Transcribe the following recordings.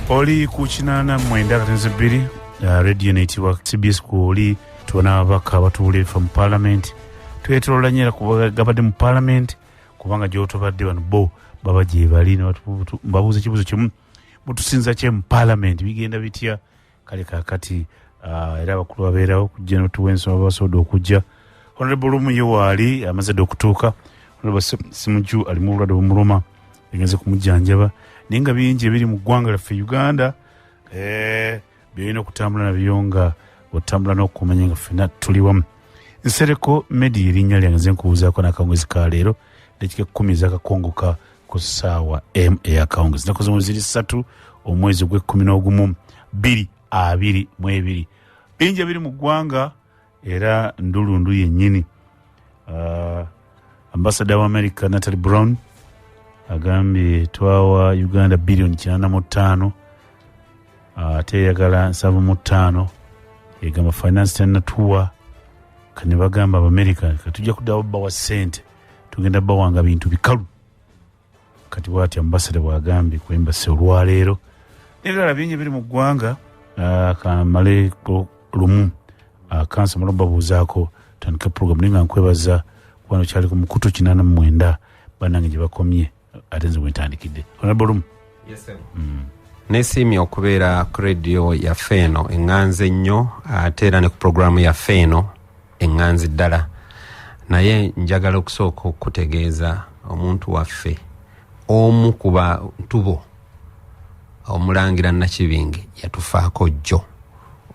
Oli ku 89.2 Radio Network CBS kuoli tuona abaka abatuule from Parliament twetolanyira kubagabade mu Parliament kubanga gyotobadde bano bo baba gye bali ne mbabuuza kibuzo kimu mutusinza kye mu Parliament bigenda bitya kale kakati era abakulu babeerawo kujja n'otuwenso abasobola okujja Honorable Lumu yewaali amaze okutuuka Honorable Simuju ali mu bulwadde bumuluma egenze kumujjanjaba ninga bingi ebiri mu ggwanga lyaffe Uganda byolina okutambula nabyo nga otambula n'okumanya nga ffenna tuli wamu nsereko Medi erinnya lyange nze nkubuuzaako n'akawungezi ka leero dakika 10 ez'akakongoka ku ssaawa ey'akawungezi ennaku zino ziri 3 omwezi gw'e11 2022 bingi ebiri mu ggwanga era ndulundu yennyini ambassador wa America Natalie Brown agambye twawa Uganda bilioni 45 ate yagala 7.5 egamba finance tenatuwa kane bagamba America katujja kudawo bawa sente tugenda bawanga bintu bikalu kati bwati ambassador bwagambye ku embassy olwaleero nebirala bingi biri mu ggwanga kamale Lumu kansa mulomba buuzaako tandika program ninga nkwebaza wano kyali ku mukutu 89 banange gye bakomye ate nze wentandikidde Honorable Lumu. Yes sir. Nesimye okubeera ku radio ya Feno enganze nnyo ate era ne ku programu ya Feno enganze ddala naye njagala okusooka okutegeeza omuntu waffe omu kuba ntubo omulangira Nakibinge yatufaako jjo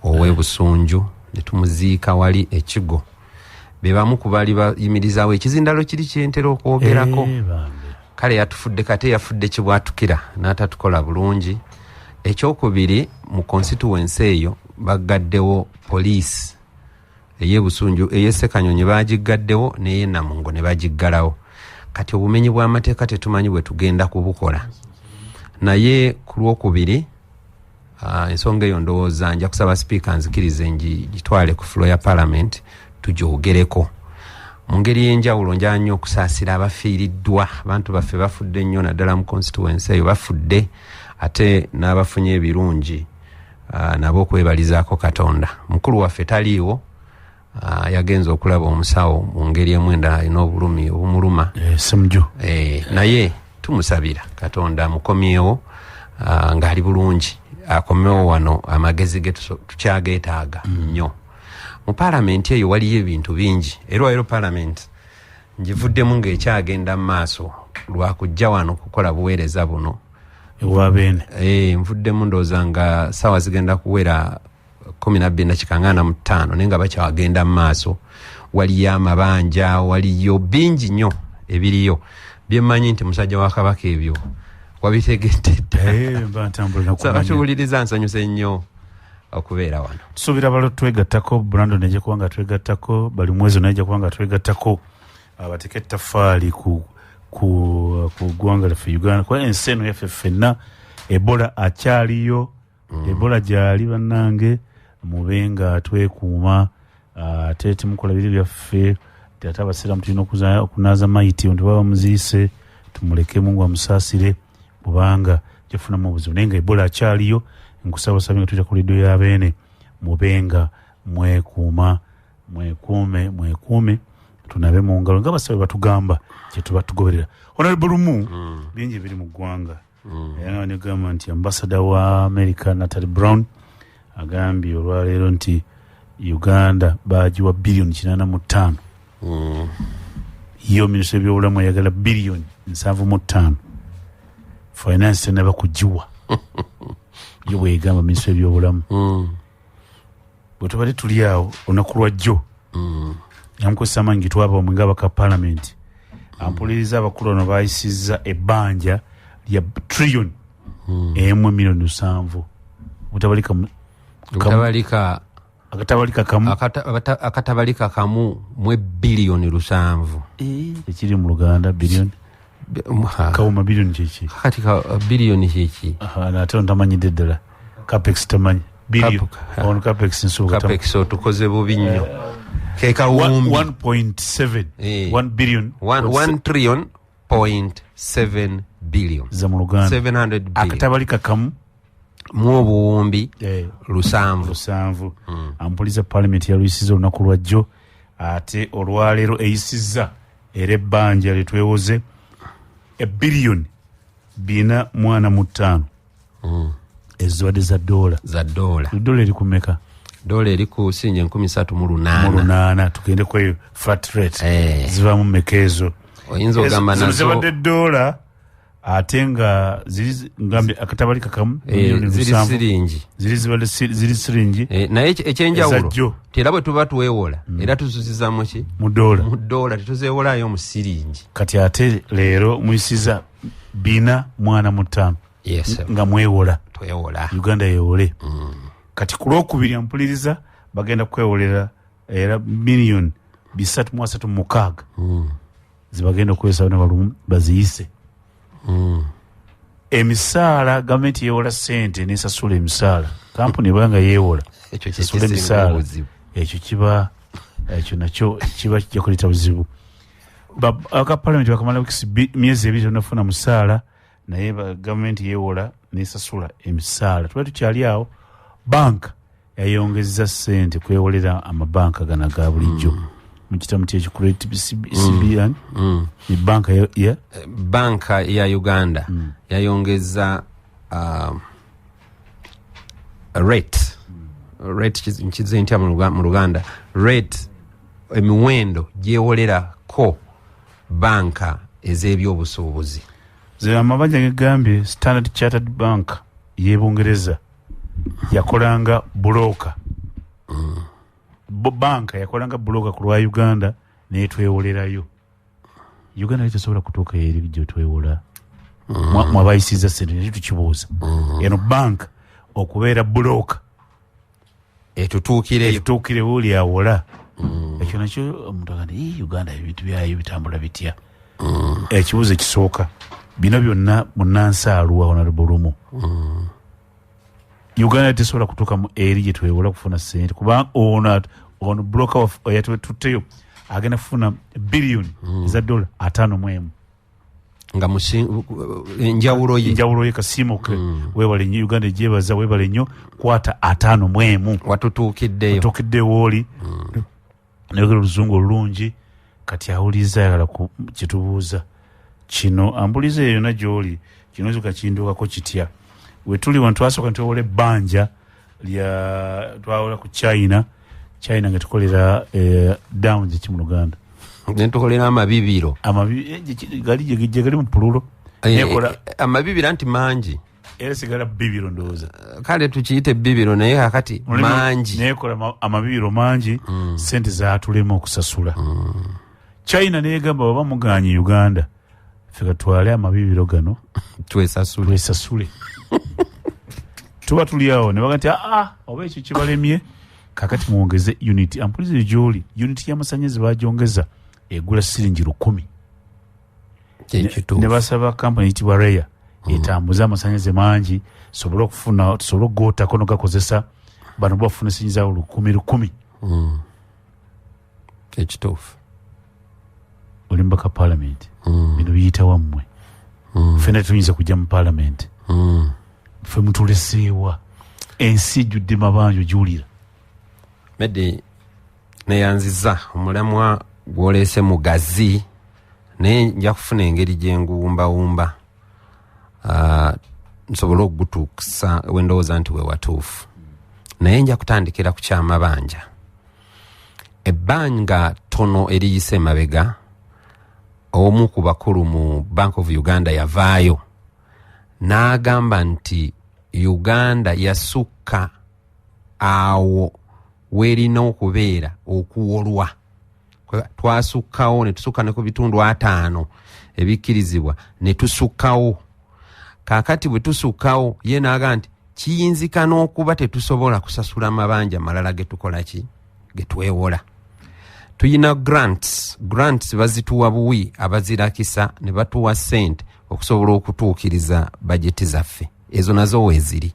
ow'ebusunju ne tumuziika wali ekigo be bamu ku baali bayimirizaawo ekizindalo kiri kyentera okwogerako kale yatufudde kate yafudde kibwatukira n'atatukola bulungi. Ekyokubiri mu constituency eyo bagaddewo police ey'ebusunju ey'Essekanyonyi bagigaddewo n'ey'e Namungo ne bagiggalawo kati obumenyi bw'amateeka tetumanyi bwe tugenda kubukola naye ku lwokubiri ensonga eyo ndowooza nja kusaba speaker nzikirize ngitwale ku floor ya Parliament tugyogereko mu ngeri y'enjawulo nja nnyo okusaasira abafiiriddwa abantu baffe bafudde nnyo naddala mu constituency eyo bafudde ate n'abafunye ebirungi nabo okwebalizaako Katonda. Mukulu waffe taliiwo yagenza okulaba omusawo mu ngeri emwenda alina obulumi obumuluma Simuju naye tumusabira Katonda amukomyewo ng'ali bulungi akomewo wano amagezi ge tukyageetaaga nnyo. Mu Parliament eyo waliyo ebintu bingi era Parliament ngivuddemu ng'ekyagenda mu maaso lwakujja wano kukola buweereza buno ewabene nvuddemu ndowooza nga ssaawa zigenda kuwera 12:45 naye nga bakyagenda mu maaso waliyo amabanja waliyo bingi nnyo ebiriyo byemmanyi nti musajja wa Kabaka ebyo wabitegedde saba tuwuliriza nsanyuse nnyo okubeera wano tusuubira balo twegattako Brandon ejja kubanga twegattako bali mwezi naye ejja kubanga twegattako abateke ettaffaali ku ggwanga lyaffe Uganda kuba ensi eno yaffe ffenna Ebola akyaliyo Ebola gyali bannange mube nga twekuuma ate temukola biri byaffe ate abasiraamu tulina okunaaza mayiti nti baba muziise tumulekemu nga amusaasire kubanga gyefunamu obuzibu naye nga Ebola akyaliyo nkusabasabye nga tujja ku lido y'abeene mube nga mwekuume tunabe mu ngalo nga basabe batugamba kye tuba tugoberera. Honorable Lumu bingi biri mu ggwanga era ne gamba nti ambassador wa America Natalie Brown agambye olwaleero nti Uganda bagiwa bilioni 85 yo minisitule by'obulamu yagala bilioni 7.5 finance ne bakugiwa yo bwegamba minisitule by'obulamu bwe tubadde tuli awo olunaku lwajjo yamukozesa amanyi twaba omwenga abaka Parliament ampuliriza abakulu ono bayisizza ebbanja lya trillion emu milioni 7 akatabalika kamu mu bilioni 7 ekiri mu Luganda bilioni kawuma bilioni kiki kati ka bilioni kiki ate ntamanyidde ddala capex tamanyi bilioni on capex nsuuka capex otukoze bubi nnyo keka 1.7 1 billion 1 trillion .7 billion za mu Luganda 700 billion akatabalika kamu mu obuwumbi lusanvu. Ampuliza parliament yaluyisiza olunaku lwajjo ate olwaleero eyisizza era ebbanja litwewoze $1 billion ezibadde za dola eri kumeka? Dola eri ku sinje 38 tugende kweyo flat rate ziva mu meka ezo oyinza ogamba nazo zibadde dola ate nga ngambe akatabali kakamu ziri siringi naye ekyenjawulo tera bwe tuba tuweewola era tuzuziza muki mu dola tetuzeewolayo mu siringi kati ate leero muyisiza 4.5 nga mwewola twewola Uganda yeewole kati ku lwokubiri ampuliriza bagenda kwewolera era $336 million zibagenda okukozesa n'abalumu baziyise. Emisaala gavumenti yeewola ssente n'esasula emisaala kampuni ebanga yeewola esasula emisaala ekyo kijja kuleeta buzibu. Aka palamenti bakamala myezi 2 tonafuna musaala naye gavumenti yeewola n'esasula emisaala. Tuba tukyali awo banka yayongeza ssente kwewolera amabanka gana ga bulijjo mu kitamu kyekikulu CBN banka ya Uganda yayongeza rate nkize ntya mu Luganda rate emiwendo gyewolerako banka ez'ebyobusuubuzi. Amabanja gegambye Standard Chartered Bank y'Ebungereza yakolanga buloka banka yakolanga buloka ku lwa Uganda netwewolerayo. Uganda tesobola kutuuka eri gye twewola mwabayisiza ssente netukibuuza eno banka okubeera buloka etutuukire wuli awola ekyo nakyo omuntu agamba Uganda ebintu byayo bitambula bitya. Ekibuuzo ekisooka bino byonna munnansi aluwa Honorable Lumu Uganda tesobola kutuuka mu eri gye twewola kufuna ssente kubanga ono broker yatutteyo agenda kufuna $1 billion 5 nga enjawulo ye kasimuke webale nnyo Uganda egyebaza webale nnyo kwata 5 watutuukiddeyo woli nayogera oluzungu olulungi kati awuliza ayagala kyetubuuza kino ambuliza eyo yonna gy'oli kino zuka kinduukako kitya wetuli wano twasooka ntwewola ebbanja twawola ku China nga tukolera down gye kimu Luganda nentukolera amabibiro gali mu pululo amabibiro anti mangi era sigala bibiro ndowooza kale tukiyite bibiro naye kakati mangi nekola amabibiro mangi sente zaatulema okusasula. China negamba baba muganye Uganda fika twale amabibiro gano twesasule tuba tuli awo ne bagati oba ekyo kibalemye kakati muongeze unit ampulize gyoli unit y'amasannyalaze bagyongeza egula siringi 10 ne basaba kampani eyitibwa Reya etambuza amasannyalaze mangi sobola okufuna tusobola okugootako nogakozesa bano bafuna siringi zaabo 10 ekituufu olimbaka parliament bino biyita wammwe fena tuyinza kujja mu parliament ffe mutuleseewa ensi ejjudde mabanjo giwulira Medi neyanziza omulamwa gwoleese mugazi naye nja kufuna engeri gyenguwumbawumba nsobola okugutuusa wendowooza nti we watuufu naye nja kutandikira ku kyamabanja. Ebbanga tono eriyise emabega omu ku bakulu mu Bank of Uganda yavaayo n'agamba nti Uganda yasukka awo werina okubeera okuwolwa. Twasukkawo ne tusukka ne ku bitundu 5 ebikkirizibwa ne tusukkawo. Kaakati bwe tusukkawo ye n'agamba nti kiyinzika n'okuba tetusobola kusasula amabanja malala getukola ki getwewola. Tuyina grants bazituwa buwi abazirakisa ne batuwa ssente okusobola okutuukiriza bajeti zaffe. Ezo nazo weeziri.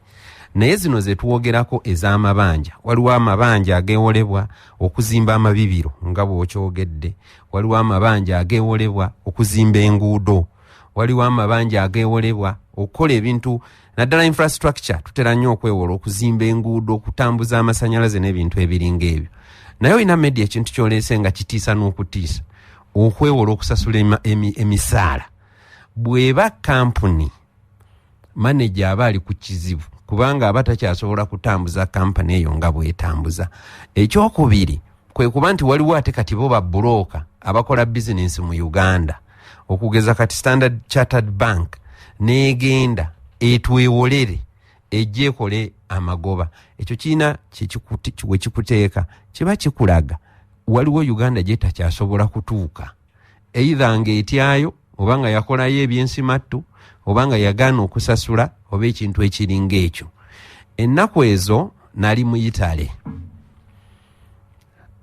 Naye zino ze tuwogerako ez'amabanja. Waliwo amabanja ageewolebwa okuzimba amabibiro nga bw'okyogedde. Waliwo amabanja ageewolebwa okuzimba enguudo. waliwo amabanja ageewolebwa okukola ebintu naddala infrastructure tutera nnyo okwewola okuzimba enguudo okutambuza amasanyalaze n'ebintu ebiringa ebyo naye olina media ekintu kyoleese nga kitiisa n'okutiisa okwewola okusasula emisaala bw'eba kampuni manager aba ali ku kizibu kubanga aba takyasobola kutambuza kampani eyo nga bw'etambuza. Ekyokubiri kwe kuba nti waliwo ate kati bo babulooka abakola bizinensi mu Uganda okugeza kati Standard Chartered Bank neegenda etwewolere ejjeekole amagoba. Ekyo kiina we kikuteeka kiba kikulaga waliwo Uganda gye takyasobola kutuuka either ng'etyayo oba nga yakolayo ebyensimattu oba nga yagaana okusasula oba ekintu ekiringa ekyo. Ennaku ezo nali mu Italy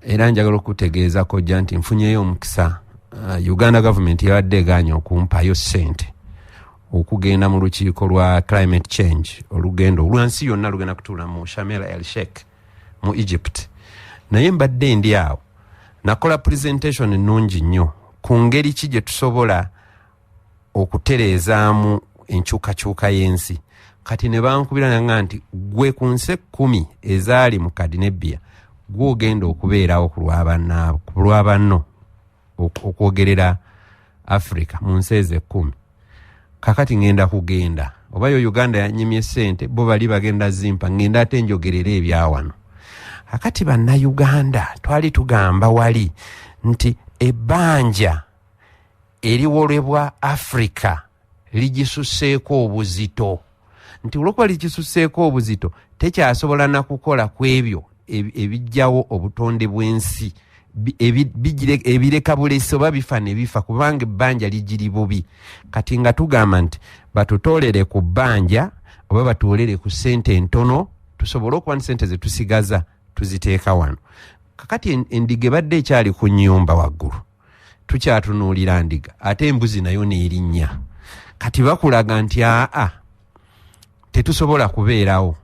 era njagala okutegeeza kojja nti nfunyeyo omukisa Uganda government yawadde egaanya okumpayo ssente okugenda mu lukiiko lwa climate change olugendo olwansi yonna lugenda kutuula mu Sharm el Sheikh mu Egypt. Naye mbadde ndi awo nakola presentation ennungi nnyo ku ngeri ki gye tusobola okutereezaamu enkyukakyuka y'ensi. Kati ne bankubira nga nti gwe ku nsi 10 ezaali mu Kadinebia gw'ogenda okubeerawo ku lwa banno okwogerera Africa mu nsi ezo 10. Kakati ngenda kugenda oba yo Uganda yanyimye ssente bo bali bagenda zimpa ngenda ate njogerera ebyawano. Kakati banna Uganda twali tugamba wali nti ebbanja eriwolebwa Africa ligisusseeko obuzito nti olwokuba ligisusseeko obuzito tekyasobola na kukola ku ebyo ebijjawo obutonde bw'ensi ebireka bulesi oba bifa ne bifa kubanga ebbanja ligiri bubi. Kati nga tugamba nti batutoolere ku bbanja oba batuolere ku ssente entono tusobole okuba ni ssente ze tusigaza tuziteeka wano. Kakati endiga ebadde ekyali ku nnyumba waggulu tukyatunuulira ndiga ate embuzi nayo neerinnya. Kati bakulaga nti tetusobola kubeerawo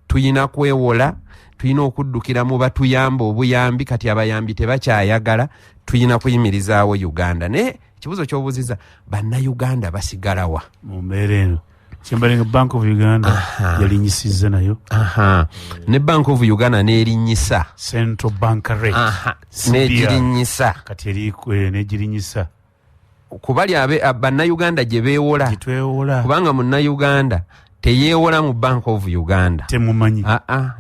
tuyina kwewola tuyina okuddukira mu batuyamba obuyambi kati abayambi tebakyayagala tuyina kuyimirizaawo Uganda. Naye ekibuzo ky'obuziza bannayuganda basigalawa mu mbeera eno Kimbalinga Bank of Uganda yalinyisiza nayo ne Bank of Uganda neerinyisa Central Bank Rate negirinyisa kati eri negirinyisa kubali bannayuganda gye beewola kubanga munnayuganda teyeewola mu Bank of Uganda temumanyi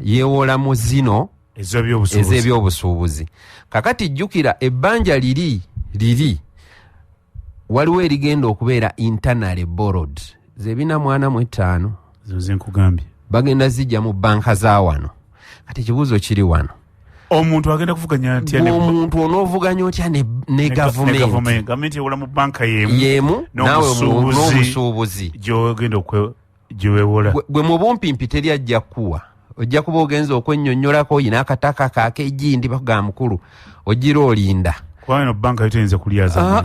yeewola mu zino ez'ebyobusuubuzi. Kakati jjukira ebbanja liri waliwo erigenda okubeera internally borrowed zebina 45 zoze nkugambye bagenda zijja mu banka za wano. Kati ekibuuzo kiri wano omuntu agenda kuvuganya atya omuntu onoovuganya otya ne gavumenti ewola mu banka yemu naawe n'obusuubuzi gyogenda gyeweewola gwe mu bumpimpi teri ajja kuwa ojja kuba ogenza okwennyonnyolako oyina akataka kaak'egindi baga mukulu ogira olinda kubanga banka yo teyinza kulyaza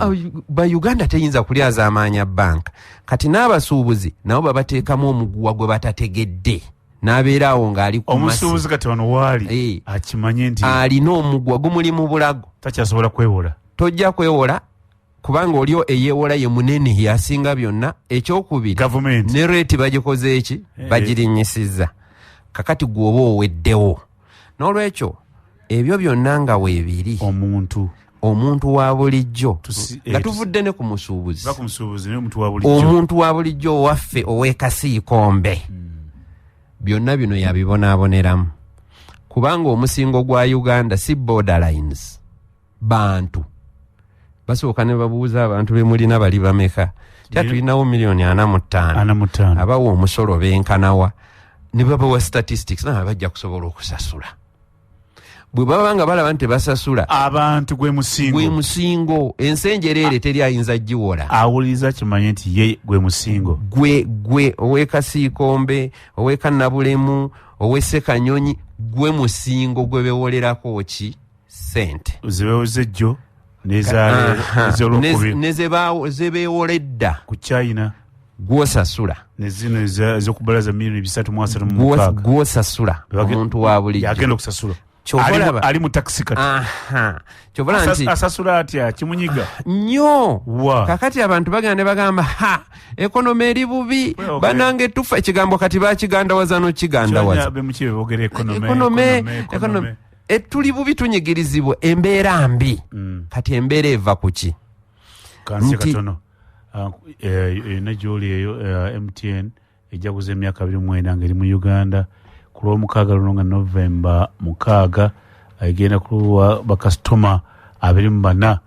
Uganda teyinza kulyaza amaanya banka. Kati n'abasuubuzi nabo babateekamu omuguwa gwe batategedde n'abeeraawo ng'ali ku masi omusuubuzi kati wano waali akimanye nti alina omuguwa gumuli mu Bulago takyasobola kwewola. Tojja kwewola kubanga olio eyeewola ye munene yasinga byonna. Ekyokubiri ne reeti bagikoze eki bagirinyisizza. Kakati gwoba oweddewo n'olwekyo ebyo byonna nga weebiri omuntu wa bulijjo nga tuvudde ne ku musuubuzi omuntu wa bulijjo owaffe ow'ekasiikombe byonna bino yabibonaaboneramu kubanga omusingo gwa Uganda si borderlines bantu basooka ne babuuza abantu be mulina bali bameka tulinawo 45,000 abawa omusolo benkanawa ne babawa statistics naye bajja kusobola okusasula. Bwe baba nga balaba nti basasula abantu gwe musingo ensenjereere teri ayinza giwola awuliriza kimanye nti ye gwe musingo gwe ow'ekasiikombe ow'ekannabulemu ow'essekanyonyi gwe musingo gwe bewolerako ki ssente zebewozejjo zebeewoledda ku China gwosasula nezino ez'okubalaza milioni 336 gwosasula omuntu wa bulijjo yagenda okusasula Chobola ali mu taxi kati. Aha. Chobola nti asasula atya kimunyiga. Nnyo. Kakati abantu bagamba ha economy eri bubi banange tufa ekigambo kati bakiganda wazano kiganda waza. Be mukibe bogere economy. Etuli bubi tunyigirizibwa embeera mbi. Kati embeera eva kuki? Kansi katono. Ne joli eyo MTN ejaguze emyaka 29 ngeri mu Uganda ku lw'omukaaga lunonga November 6 agenda kuwa bakastoma 24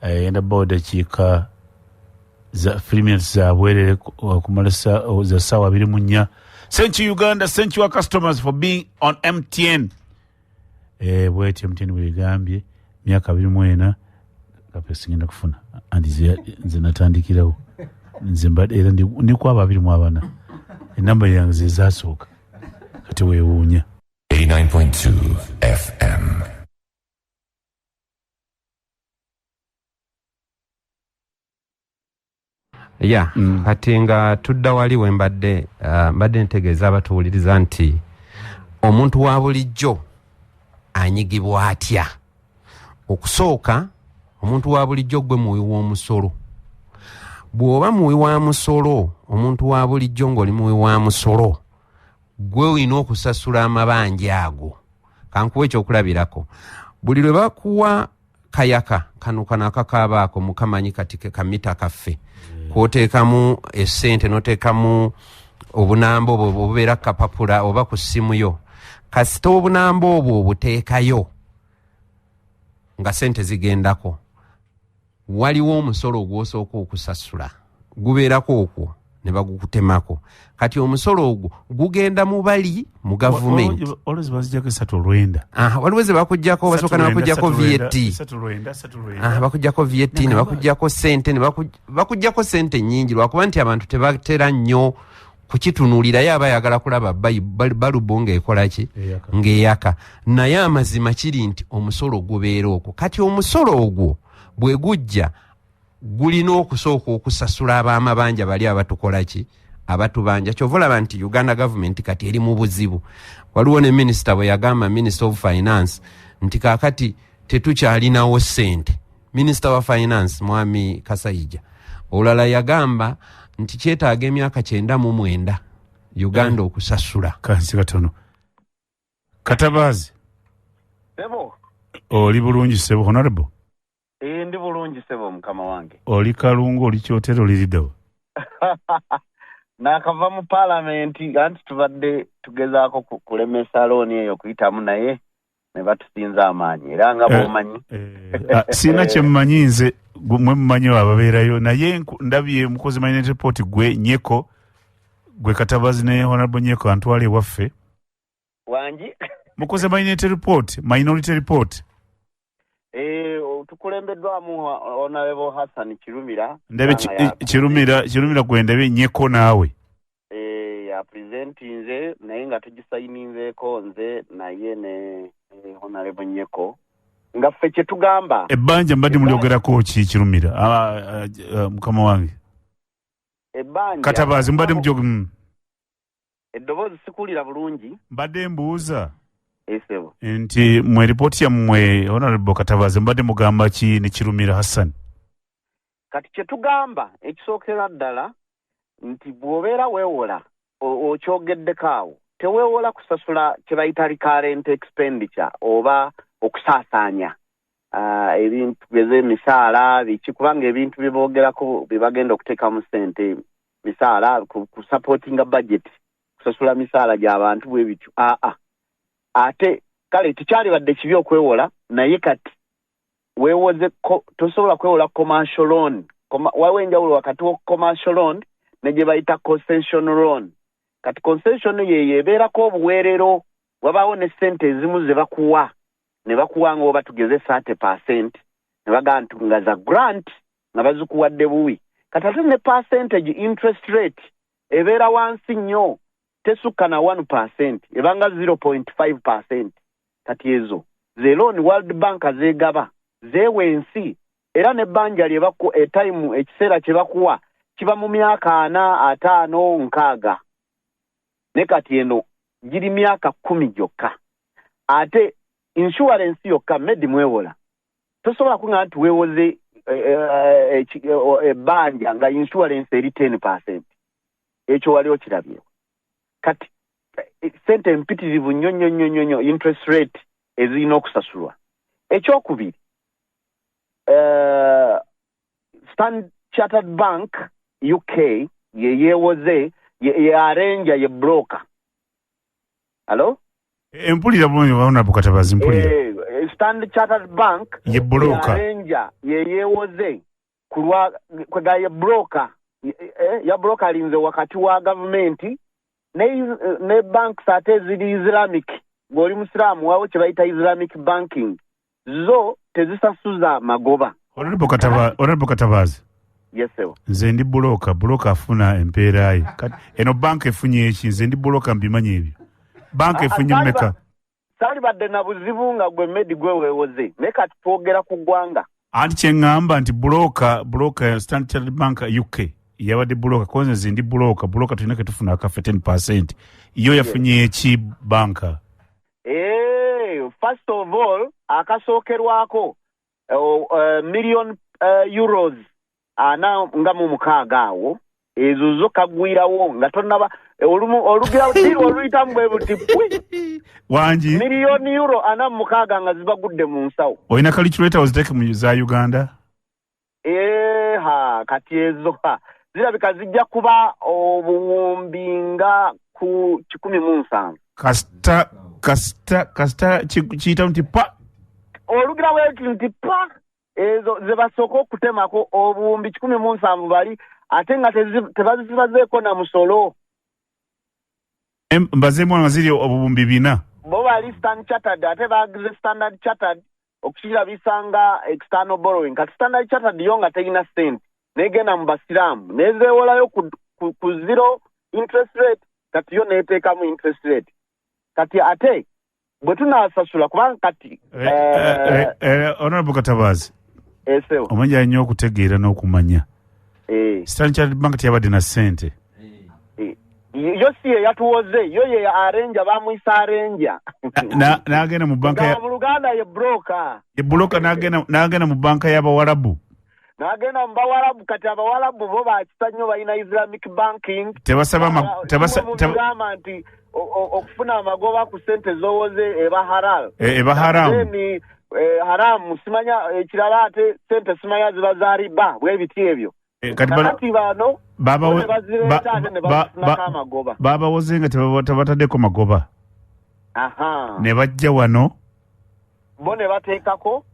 enda boda chika za 3 minutes za bwerere kumalasa za sawa 24. Thank you Uganda, thank you our customers for being on MTN. Bweti MTN wegambye myaka 29 kapesi ngenda kufuna andi nze natandikirawo nze mbadde era ndi kwaba 24 enamba yange zezasooka kati weewuunya 89.2 FM. Kati nga tudda wali we mbadde ntegeeza abatuwuliriza nti omuntu wa bulijjo anyigibwa atya. Okusooka omuntu wa bulijjo gwe muwi w'omusolo. Bw'oba muwi wa musolo, omuntu wa bulijjo ng'oli muwi wa musolo, gwe olina okusasula amabanja ago. Kankuwa ekyokulabirako. Buli lwe bakuwa kayaka kano akakaabaako mukamanyi kati kamita kaffe. Kwoteekamu essente n'oteekamu obunamba obwo obubeera kapapula oba ku ssimu yo. Kasita obunamba obwo obuteekayo nga ssente zigendako. Waliwo omusolo gw'osooka okusasula. Gubeerako okwo ne bagukutemako. Kati omusolo ogwo gugenda mu bali mu gavumenti. Always bazijjako 3.90. Waliwo ze bakuggyako basooka ne bakuggyako VAT. Bakuggyako VAT ne bakuggyako ssente ne bakuggyako ssente nnyingi lwakuba nti abantu tebatera nnyo kukitunuulirayo aba ayagala kulaba balubu ng'ekola ki ng'eyaka. Naye amazima kiri nti omusolo gubeera okwo. Kati omusolo ogwo bwe gujja gulina okusooka okusasula ab'amabanja bali abatukola ki abatubanja. Kyova olaba nti Uganda government kati eri mu buzibu. Waliwo ne minisita bwe yagamba, Minister of Finance, nti kaakati tetukyalinawo ssente. Minister wa Finance Mwami Kasayija olala yagamba nti kyetaaga emyaka 99 Uganda okusasula. Kansi katono. Katabazi. Sebo. Oli bulungi sebo honorable. Ndi bulungi sebo mukama wange. Oli kalungu oli kyotero liridawo. Nakava mu parliament anti tubadde tugezaako kulemesa looni eyo kuyitamu naye ne batusinza amaanyi era nga bwomanyi. Sina kye mmanyi nze mwe mmanyi ababeerayo naye ndabye mukozi minority report gwe Nyeko gwe Katabazi ne honorable Nyeko antwale waffe. Wanji? Mukozi minority report. Tukulembeddwamu Honorable Hassan Kirumira. Ndabe Kirumira gwendebe Nyeko naawe. Ya presentinze naye nga tugisayininzeeko nze naye ne Honorable Nyeko. Nga ffe kye tugamba. Ebbanja mbadde mulyogerako ki Kirumira? Mukama wange. Ebbanja. Katabazi mbadde mujyoga. Eddoboozi sikulira bulungi. Mbadde mbuuza. Esebo. Nti mwe ripoti ya mwe Honorable Katabazi mbadde mugamba ki ne Kirumira Hassan? Kati kye tugamba ekisookera ddala nti bw'obeera weewola okyogeddeko awo teweewola kusasula kye bayita recurrent expenditure oba okusaasaanya ebintu by'emisaala biki kubanga ebintu bye boogerako bye bagenda okuteeka mu ssente misaala ku supportinga budget kusasula misaala gy'abantu bwe bityo ate kale tekyalibadde kibi okwewola naye kati weewoze tosobola kwewola commercial loan. Waliwo enjawulo wakati wa commercial loan ne gye bayita concession loan. Kati concession yeeyo ebeerako obuweerero wabaawo ne ssente ezimu ze bakuwa ne bakuwa ng'oba tugeze 30% ne bagamba nga za grant nga bazikuwadde buwi. Kati ate ne percentage interest rate ebeera wansi nnyo tesukka na 1% ebanga 0.5%. Kati ezo ze loan World Bank zeegaba zeewensi era ne banja lye time ekiseera kye bakuwa kiba mu myaka 4, 5, 6 ne kati eno giri myaka 10 gyokka. Ate insurance yokka medi mwewola tosobola kunga nti weewoze ebbanja nga insurance eri 10%. Ekyo wali okirabyewo. Kati sente empitirivu nnyo interest rate ezirina okusasulwa. Ekyokubiri Standard Chartered Bank UK yeewoze ye arrange ye broker. Hello? Empulira bulungi waona bukatabazi mpulira. Standard Chartered Bank ye broker arrange yeewoze kulwa kwega ye broker ya broker alinze wakati wa government ne banks ate ziri Islamic ng'oli Musiramu wawo kye bayita Islamic banking zo tezisasuza magoba. Honorable Katabazi. Yes sir. Nze ndi broker afuna empeera ye. Eno bank efunye eki nze ndi broker mbimanyi ebyo. Bank efunye mmeka? Sali badde na buzibu nga gwe medi gwe weewoze. Meka twogera ku ggwanga. Anti kye ngamba nti broker Standard Chartered Bank UK yabadde broker konze nze ndi broker tulina ke tufuna akafe 10%. Iyo yafunye eki banka. First of all akasookerwako million euros ana nga mu mukaaga awo ezo zo kagwirawo nga tonnaba olugira diro oluyitamu bwe buti wangi million euro ana mu mukaaga nga zibagudde mu nsawo. Oyina calculator oziteke mu za Uganda? Kati ezo zirabika zijja kuba obuwumbi nga ku 17. Kasita kiyita nti pa olugira bweti nti pa ezo zebasooka okutemako obuwumbi 17 bali ate nga tebazibazeeko na musolo. Mbazeemu nga ziri obuwumbi 4 bo bali Standard Chartered ate bagize Standard Chartered okukirabisa nga external borrowing. Kati Standard Chartered yo nga terina sente negenda mu basiraamu nezeewolayo ku zero interest rate kati yo neeteekamu interest rate. Kati ate bwe tunaasasula kubanga kati Honorable Katabazi omanya nnyo okutegeera n'okumanya Standard Chartered Bank teyabadde na ssente. Yo si ye yatuwoze yo ye arrange bamuyisa arrange n'agenda mu banka mu Luganda ye broker n'agenda mu banka y'Abawarabu. N'agenda mu Bawarabu kati Abawarabu bo bakisa nnyo balina Islamic banking tebasaba nti okufuna amagoba ku sente zowoze eba halal. Haramu simanya ekirala ate sente simanya ziba za riba bwe biti ebyo. Kati bano baba wozenga tebataddeko magoba. Ne bajja wano bo ne bateekako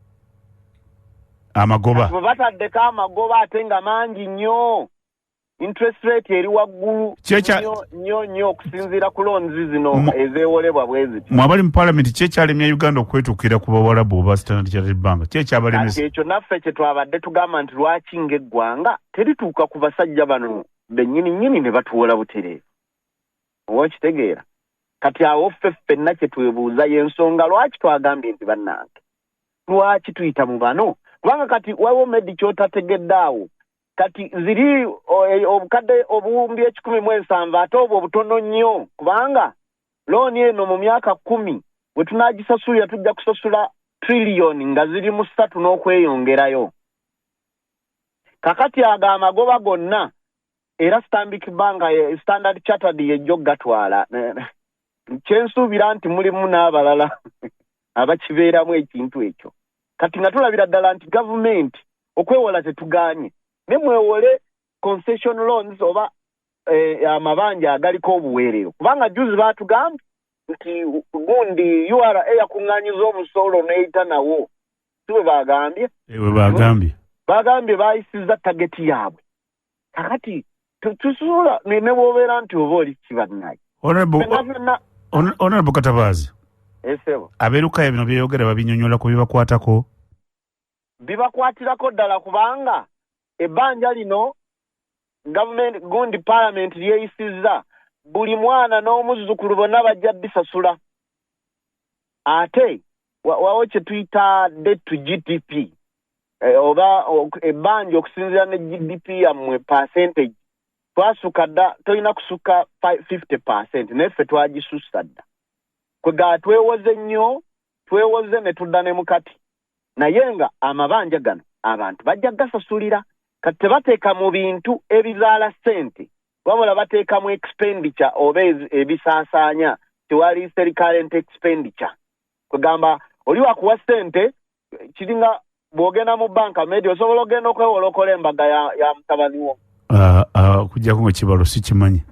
amagoba. Bataddeko amagoba ate nga mangi nnyo. Interest rate eri waggulu nnyo okusinziira ku loans zino ezeewolebwa bweziti. Mwabali mu parliament kyekyalemya Uganda okwetuukira ku Bawarabu oba Standard Chartered Bank kyekyabalemesa. Ekyo naffe kye twabadde tugamba nti lwaki ng'eggwanga terituuka ku basajja bano bennyini ne batuwola butereevu. Oba okitegeera. Kati awo ffenna kye twebuuza y'ensonga lwaki twagambye nti bannange lwaki tuyita mu bano kubanga kati waliwo medi ky'otategedde awo. Kati ziri obukadde obuwumbi 17 ate obwo butono nnyo kubanga looni eno mu myaka 10 bwe tunaagisasulira tujja kusasula trillion nga ziri mu 3 n'okweyongerayo. Kakati aga amagoba gonna era Standard Chartered yejjo gatwala. Kyensuubira nti mulimu n'abalala abakibeeramu ekintu ekyo. Kati nga tulabira ddala nti gavumenti okwewola tetugaanye. Nemwewole concession loans oba amabanja agaliko obuweerero kubanga juzi baatugambye nti gundi URA yakuŋŋaanyiza omusolo n'eyita nawo si bwe bagambye bagambye bayisizza tageti yaabwe. Kakati tusuula ne bw'obeera nti oba oli kibannaye. Honorable Katabazi abeeruka bino byeyogera babinyonyola ku bibakwatako? Bibakwatirako ddala kubanga ebbanja lino government gundi parliament lyeyisizza buli mwana n'omuzzukulu bonna bajja bisasula. Ate wawo kye tuyita debt to GDP oba ebbanja okusinziira ne GDP yammwe percentage twasuka dda tolina kusuka 50% neffe twagisussa dda kwega twewoze nnyo twewoze ne tudda ne mukati naye nga amabanja gano abantu bajja gasasulira kati tebateeka mu bintu ebizaala ssente wabula bateeka mu expenditure oba ebisaasaanya tewali recurrent expenditure kugamba oli wakuwa ssente kiringa bw'ogenda mu banka medi osobola ogenda okwewola okola embaga ya mutabani wo kujjako nga kibalo sikimanyi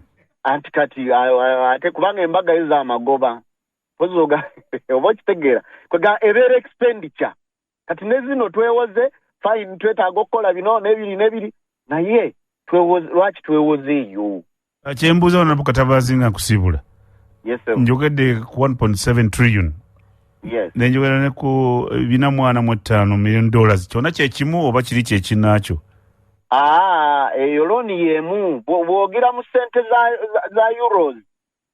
anti kati ate kubanga embaga ez'amagoba oba okitegeera kwega ebeera expenditure kati ne zino twewoze fine twetaaga okukola bino n'ebiri naye lwaki twewoze eyo kyembuuza wano Katabazi nga nkusiibula njogedde ku 1.7 trillion nenjogera ne ku $4.5 million kyonna kyekimu oba kiri kyekinaakyo eyo looni y'emu bw'ogera mu ssente za euros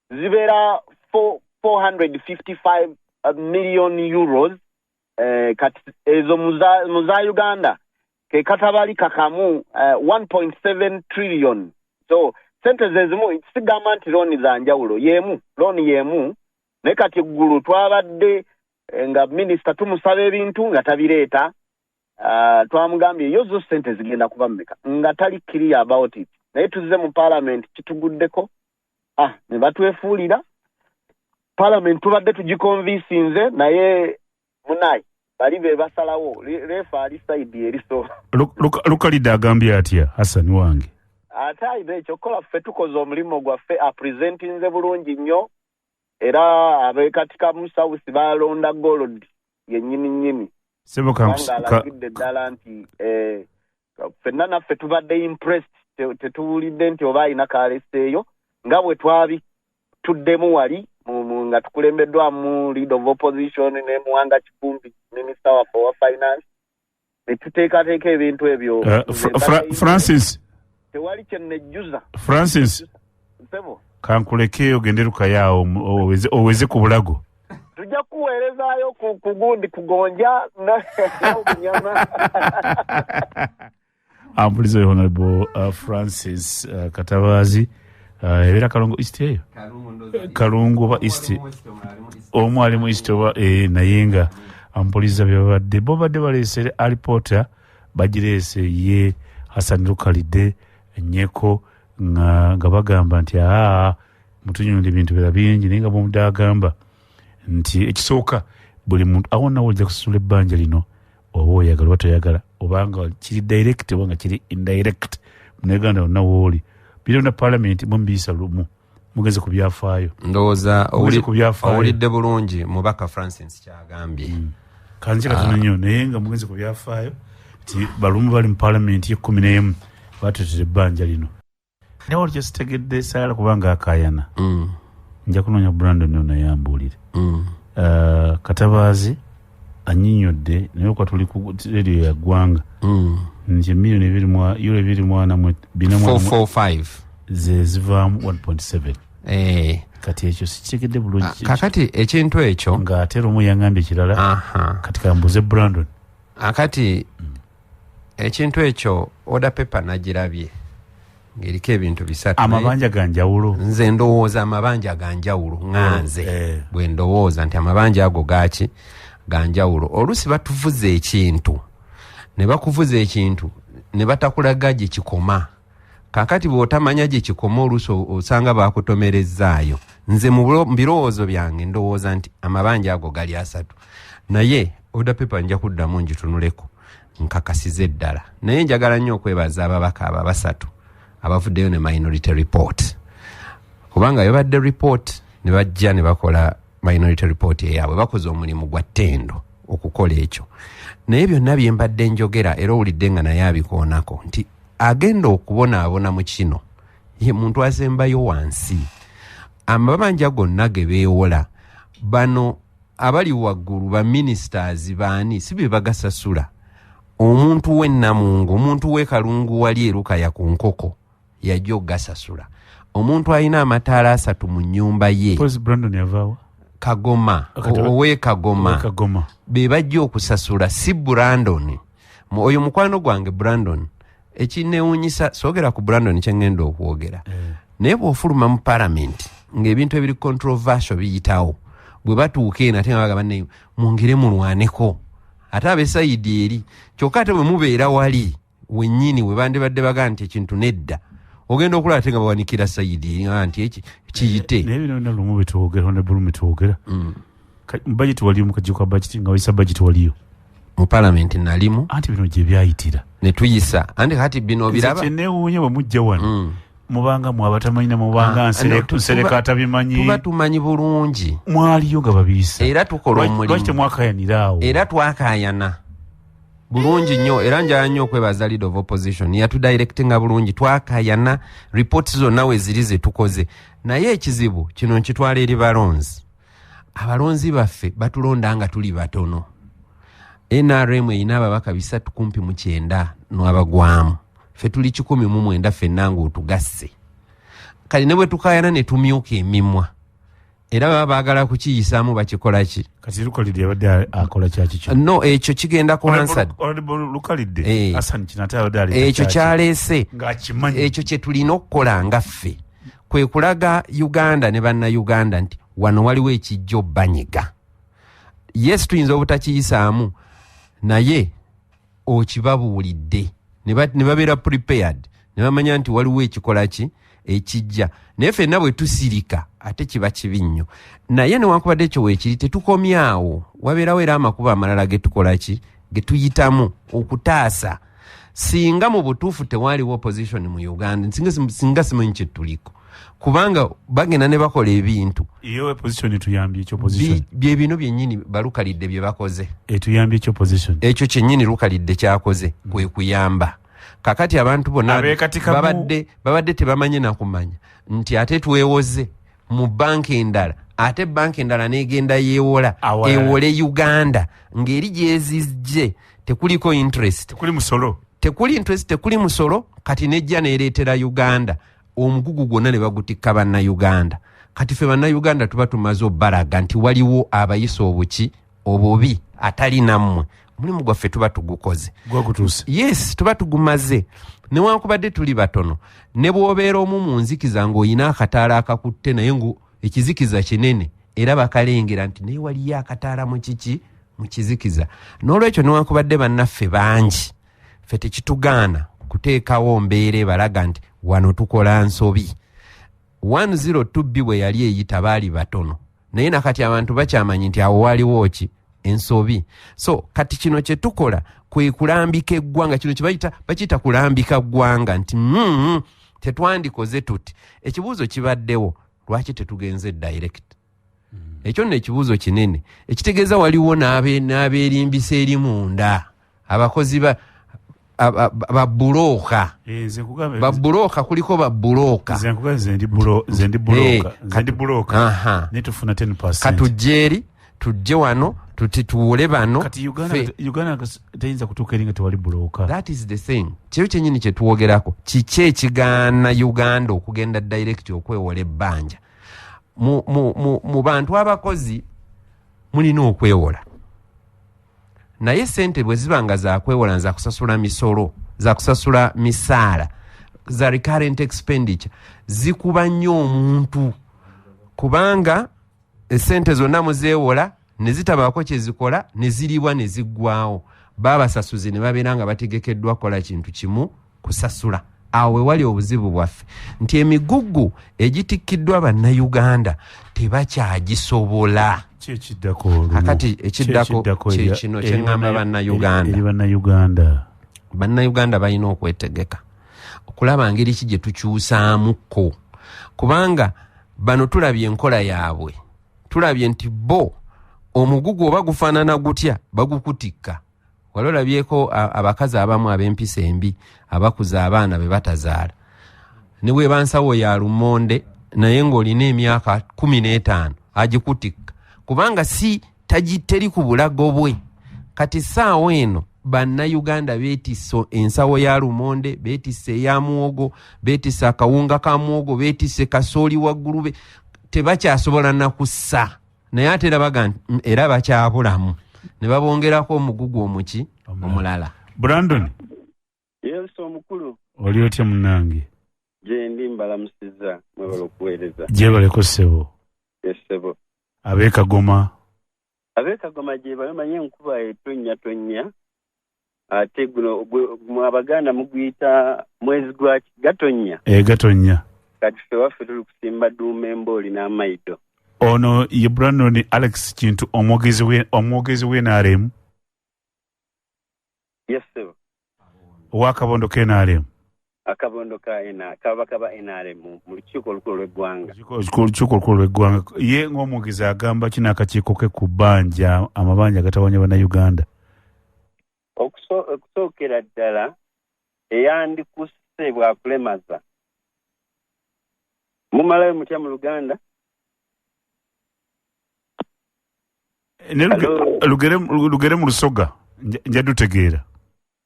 zibeera 455 million euros kati ezo mu za Uganda ke katabali kakamu 1.7 trillion so ssente zezimu sigamba nti looni za njawulo looni y'emu naye kati eggulu twabadde nga minisita tumusaba ebintu nga tabireeta twamugambye eyo zo ssente zigenda kuba mmeka nga tali clear about it naye tuzze mu parliament kituguddeko ne batwefuulira parliament tubadde tugikonvinsinze naye munayi bali be basalawo lefa ali side eriso Lukalidde agambye atya Hassan wange ate ayina ekyokukola ffe tukoze omulimu gwaffe apresentinze bulungi nnyo era abekatika mu South balonda gold yennyini alagidde ddala nti ffenna naffe tubadde impressed tetuwulidde nti oba ayina kaleseeyo nga bwe twabituddemu wali nga tukulembeddwamu lead of opposition ne Muwanga Kifumbi minister wa finance ne tuteekateeka ebintu ebyo Francis tewali kyenejjuza Francis kankuleke ogende lukayaawo oweze ku Bulago tujja kuweerezaayo ku gundi kugonja n'obunyama ampuliza Honorable Francis Katabazi ebeera Kalungu East eyo Kalungu oba East omwali mu East oba naye nga ampuliza byabadde bobadde baleese alipota bagireese ye Hassan Lukalidde Nyeko nga bagamba nti mutunyonde ebintu bira bingi naye nga bwomudagamba nti ekisooka buli muntu awonna wojja kusasula ebbanja lino oba oyagala oba toyagala obanga kiri direct oba nga kiri indirect muneganda wonna wooli biri na parliament mumbiisa lumu mugenze ku byafaayo ndowooza owulidde bulungi mubaka Francis kyagambye kanzi katono nnyo naye nga mugenze ku byafaayo nti balumu bali mu parliament ye-11 batetera ebbanja lino naye wali kyesitegedde saala kubanga akayana nja kunoonya Brandon onayambuulire Katabazi anyinyodde naye kwa tuli ku radio ya ggwanga nti milioni 445 ze zivaamu 1.7 kati ekyo sikitegedde bulungi kakati ekintu ekyo ng'ate omu yangambye kirala kati kambuze Brandon akati ekintu ekyo order paper nagirabye ng'eriko ebintu bisatu amabanja ganjawulo nze ndowooza amabanja ganjawulo nganze bwe ndowooza nti amabanja ago gaaki ganjawulo oluusi batuvuza ekintu ne bakuvuza ekintu ne batakulaga gye kikoma kakati bw'otamanya gye kikoma oluusi osanga bakutomerezaayo nze mu birowoozo byange ndowooza nti amabanja ago gali 3 naye order paper nja kuddamu ngitunuleko nkakasize ddala naye njagala nnyo okwebaza ababaka aba 3 abavuddeyo ne minority report kubanga yabadde report ne bajja ne bakola minority report yaabwe bakoze omulimu gwa ttendo okukola ekyo naye byonna bye mbadde njogera era owulidde nga naye abikoonako nti agenda okubonaabona mu kino ye muntu asembayo wansi amabanja gonna ge beewola bano abali waggulu ba ministers baani si be bagasasula omuntu w'ennamungu omuntu w'ekalungu wali erukaya ku nkoko yajja ogasasula omuntu alina amataala 3 mu nnyumba ye Brandon yavaawa Kagoma ow'Ekagoma be bajja okusasula si Brandon oyo mukwano gwange Brandon ekinewunyisa soogera ku Brandon kyengenda okwogera naye bw'ofuluma mu parliament ng'ebintu ebiri controversial biyitawo bwe batuuka eno ate nga bagamba ne mwongere mulwaneko ate ab'esayidi eri kyokka ate bwe mubeera wali wennyini we bandibadde bagaa nti ekintu nedda ogenda okulaba ate nga bawanikira sayidi nti kiyite naye bino byonna lumu betwogera honorable metwogera bajeti waliyo mukajja kwa bajeti nga wayisa bajeti waliyo mu palamenti nalimu anti bino gye byayitira ne tuyisa anti kati bino biraba kyenneewuunye bwe mujja wano mubanga mwabatamanyina mubanga nsereka atabimanyi tuba tumanyi bulungi mwaliyo nga babiyisa era tukola omulimu lwaki temwakayaniraawo era twakayana bulungi nnyo era njala nnyo okwebaza leader of opposition yatudirectinga bulungi twakayana reports zonna we ziri ze tukoze naye ekizibu kino nkitwala eri balonzi abalonzi baffe batulonda nga tuli batono NRM erina ababaka 319 n'abagwamu ffe tuli 119 ffenna ng'otugasse kale ne bwe tukayana ne tumyuka emimwa era baba baagala kukiyisaamu bakikola ki kati Lukalidde yabadde akola kyaki kyo no ekyo kigenda ku answered Lukalidde Hassan kinata yabadde ekyo kyaleese ng'akimanyi ekyo kye tulina okukola nga ffe kwe kulaga Uganda ne bannayuganda nti wano waliwo ekijjo banyiga yes tuyinza obutakiyisaamu naye okibabuulidde ne babeera prepared ne bamanya nti waliwo ekikola ki ekijja naye ffenna bwe tusirika ate kiba kibi nnyo naye newankubadde ekyo weekiri tetukomyawo wabeerawo era amakubo amalala ge tukola ki ge tuyitamu okutaasa singa mu butuufu tewaaliwo opposition mu Uganda singa simanyi kye tuliko kubanga bagenda ne bakola ebintu iyo opposition tuyambye ekyo opposition bye bino byennyini Lukalidde bye bakoze tuyambye ekyo opposition ekyo kyennyini Lukalidde kyakoze kwe kuyamba kakati abantu bonna babadde tebamanye nakumanya nti ate twewoze mu banki endala ate banki endala negenda yeewola ewole Uganda ng'eri gyezizje tekuliko interest tekuli musolo kati nejja neereetera Uganda omugugu gwonna ne bagutikka bannayuganda kati ffe bannayuganda tuba tumaze obbalaga nti waliwo abayisa obubi atali nammwe mulimu gwaffe tuba tugukoze gwakutuuse yes tuba tugumaze newankubadde tuli batono ne bw'obeera omu mu nzikiza ng'olina akataala akakutte naye ngu ekizikiza kinene era bakalengera nti naye waliyo akataala mu kizikiza n'olwekyo newankubadde bannaffe bangi ffe tekitugaana kuteekawo mbeera balaga nti wano tukola nsobi 102B bwe yali eyita baali batono naye nakati abantu bakyamanyi nti awo waliwo ki ensobi so kati kino kye tukola kwe kulambika eggwanga kino bakiyita kulambika ggwanga nti tetwandikoze tuti ekibuuzo kibaddewo lwaki tetugenze direct ekyo nno ekibuuzo kinene ekitegeeza waliwo n'abeerimbisa eri munda abakozi babulooka babulooka kuliko babulooka zendi bulooka netufuna 10% katujje eri tujje wano tuwule bano kati Uganda teyinza kutuuka eri nga tewali bulooka that is the thing kyeyo kyennyini kye tuwogerako kiki ekigaana Uganda okugenda direct okwewola ebbanja mu bantu abakozi mulina okwewola naye sente bwe ziba nga zakwewola nza kusasula misolo za kusasula misaala za recurrent expenditure zikuba nnyo omuntu kubanga esente zonna muzeewola ne zitabaako kye zikola ne ziriwa ne ziggwawo baabasasuzi ne babeera nga bategekeddwa kola kintu kimu kusasula awo we wali obuzibu bwaffe nti emigugu egitikkiddwa bannayuganda tebakyagisobola kakati ekiddako kino kyeŋŋamba bannayuganda balina okwetegeka okulaba ngeri ki gye tukyusaamuko kubanga bano tulabye enkola yaabwe tulabye nti bo omugugu oba gufaanana gutya bagukutikka wali olabyeko abakazi abamu ab'empisa embi abakuza abaana be batazaala ne bwe bansawo ya lumonde naye ng'olina emyaka 15 agikutikka kubanga si teri ku bulago bwe kati saawa eno bannayuganda beetisse ensawo ya lumonde beetisse eya muwogo beetisse akawunga ka muwogo beetisse kasooli waggulu tebakyasobola nakussa naye ate era bakyabulamu ne babongerako omugugu omulala Brandon yes omukulu oli otya munnange gye ndi mbalamusizza mwebala okuweereza gyebaleko ssebo yes ssebo Abekagoma gye bamanyi enkuba etonnya ate guno mu Abaganda muguyita mwezi gwa Gatonnya. Gatonnya. Kati ffe waffe tuli kusimba duuma embooli n'amaido. Ono ye Brandon Alex Kintu omwogezi w'NRM. Yes sir. Wakabondo k'NRM. Akabondo kabaka ba NRM mu lukiiko olukulu lw'eggwanga. Olukiiko olukulu lw'eggwanga. Ye ng'omwogezi agamba kino akakiiko ke ku bbanja amabanja agatawanya bannayuganda. Okusookera ddala eyandikusse bwakulemaza. Mumalayo mutya mu Luganda? Lugere mu Lusoga njadutegeera.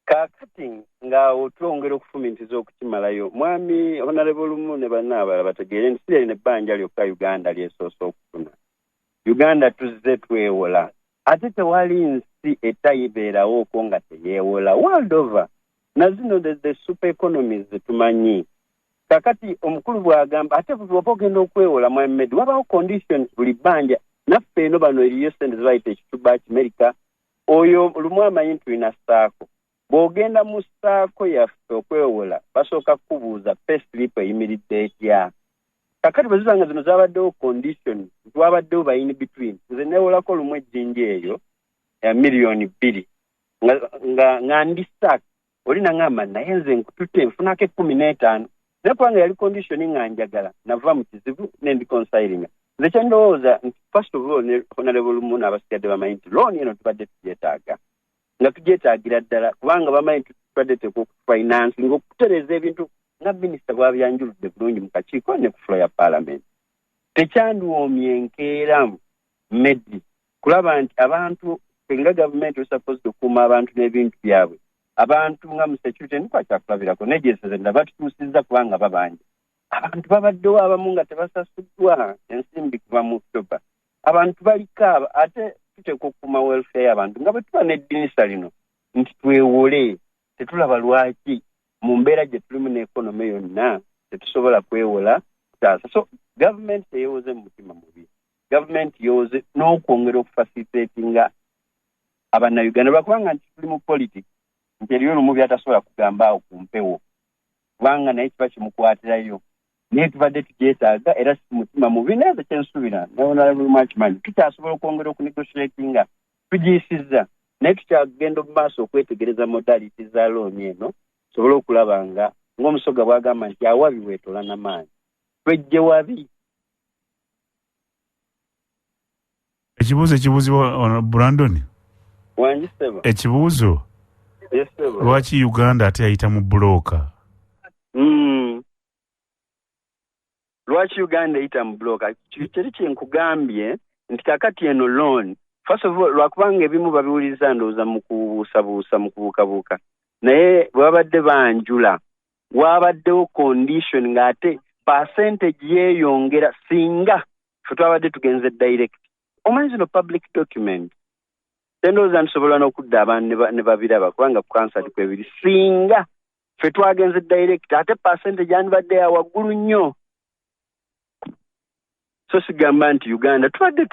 Kaakati nga otwongera okufumintiza okukimalayo mwami Honorable Lumu ne bannaabala bategeere nti si lino ebbanja lyokka Uganda lyesoose okufuna. Uganda tuzze twewola ate tewali nsi etayibeerawo okwo nga teyeewola world over. Na zino the super economies zetumanyi. Kakati omukulu bw'agamba ate bw'oba ogenda okwewola Muhammad wabawo conditions buli bbanja naffe eno bano eriyo sente ze bayita ekituba America oyo Lumu amanyi nti tulina ssaako. Bw'ogenda mu ssaako yaffe okwewola basooka kubuuza payslip eyimiridde etya. Kakati bwe zibanga zino zabaddewo condition twabaddewo ba in between nze neewolako Lumu ejjinja eyo ya $2,000,000 nga ndi ssaako oli nangamba naye nze nkutute nfunako 15 naye kubanga yali condition nga njagala nava mu kizibu nendiconsilinga nze kyendowooza nti first of all Honorable Lumu n'abasigadde bamanyi nti looni eno tubadde tugyetaaga nga tugyetaagira ddala kubanga bamanyi nti tubadde tekufinancing okutereeza ebintu nga minisita bw'abyanjuludde bulungi mu kakiiko ne ku floor ya parliament. Tekyandiwoomye enkeera Medi kulaba nti abantu nga gavumenti osupposed okuuma abantu n'ebintu byabwe abantu nga mu security ndikwakyakulabirako negyeeseze nda batutuusizza kubanga babanja abantu babaddewo abamu nga tebasasuddwa ensimbi kuva mu October abantu balikaaba ate tuteeka okuuma welfare y'abantu nga bwe tuba n'eddinisa lino nti twewole tetulaba lwaki mu mbeera gye tulimu n'ekonomi yonna tetusobola kwewola kutaasa. So gavumenti teyewoze mu mutima mubi, gavumenti yewoze n'okwongera okufacilitatinga abannayuganda lwakubanga nti tuli mu politics nti eriyo Lumu byatasobola kugamba awo ku mpewo kubanga naye kiba kimukwatirayo naye tubadde tugyetaaga era si mutima mubi neze kyensuubira Honorable Lumu akimanyi tukyasobola okwongera okunegotiatinga tugiisizza naye tukyagenda mu maaso okwetegereza modality za looni eno tusobole okulaba nga ng'omusoga bw'agamba nti awabi weetola n'amaanyi twejje wabi. Ekibuuzo Brandon wangi sebo ekibuuzo lwaki Uganda ate yayita mu bulooka? Lwaki Uganda yayita mu bulooka kiri kyenkugambye nti kakati eno loan first of all lwakubanga ebimu babiwuliriza ndowooza mu kubuusabuusa mu kubuukabuuka naye bwabadde banjula wabaddewo condition ng'ate percentage yeeyongera singa fe twabadde tugenze direct. Omanyi zino public document tendowooza ntusobola n'okudda abantu ne babiraba kubanga kukansadi kwebiri singa fe twagenze direct ate percentage yandibadde ya waggulu nnyo. So sigamba nti Uganda tubadde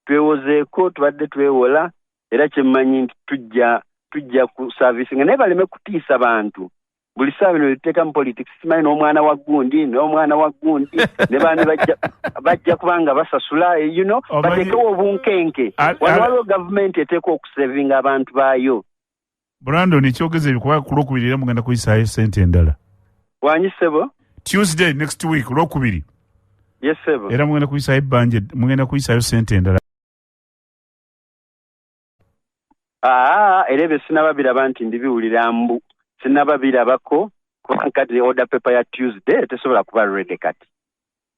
twewozeeko tubadde twewola era kyemmanyi nti tujja ku servicing naye baleme kutiisa bantu buli saa bino liteeka mu politics simanyi n'omwana wa gundi ne baani bajja kubanga basasula bateekewo obunkenke waliwo gavumenti eteeka okusevinga abantu baayo. Brandon ekyogeza ebyo kuba ku Lwokubiri era mugenda kuyisaayo ssente endala wanyi sebo Tuesday next week Lwokubiri. Yes sebo era mugenda kuyisaayo ebbanja mugenda kuyisaayo ssente endala. Era ebyo sinababiraba nti ndibiwulira mbu sinababirabako kubanga kati order paper ya Tuesday tesobola kuba ready kati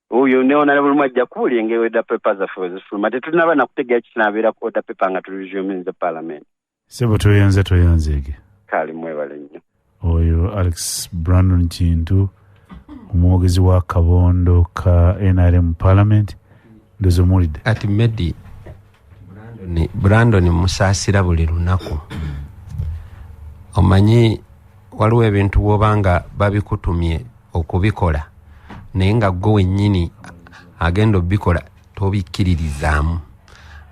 oyo ne Honorable Lumu ajja kuwulira nga order paper zaffe zifuluma tetunaba nakutegera kitinabeera ku order paper nga tulizuminze parliament. Sebo toyanzege kali mwebale nnyo oyo Alex Brandon Kintu omwogezi wa kabondo ka NRM parliament ndozo mulide ati Medi Brandon musaasira buli lunaku omanyi waliwo ebintu wobanga babikutumye okubikola naye nga gwe wennyini agenda obikola tobikkiririzaamu.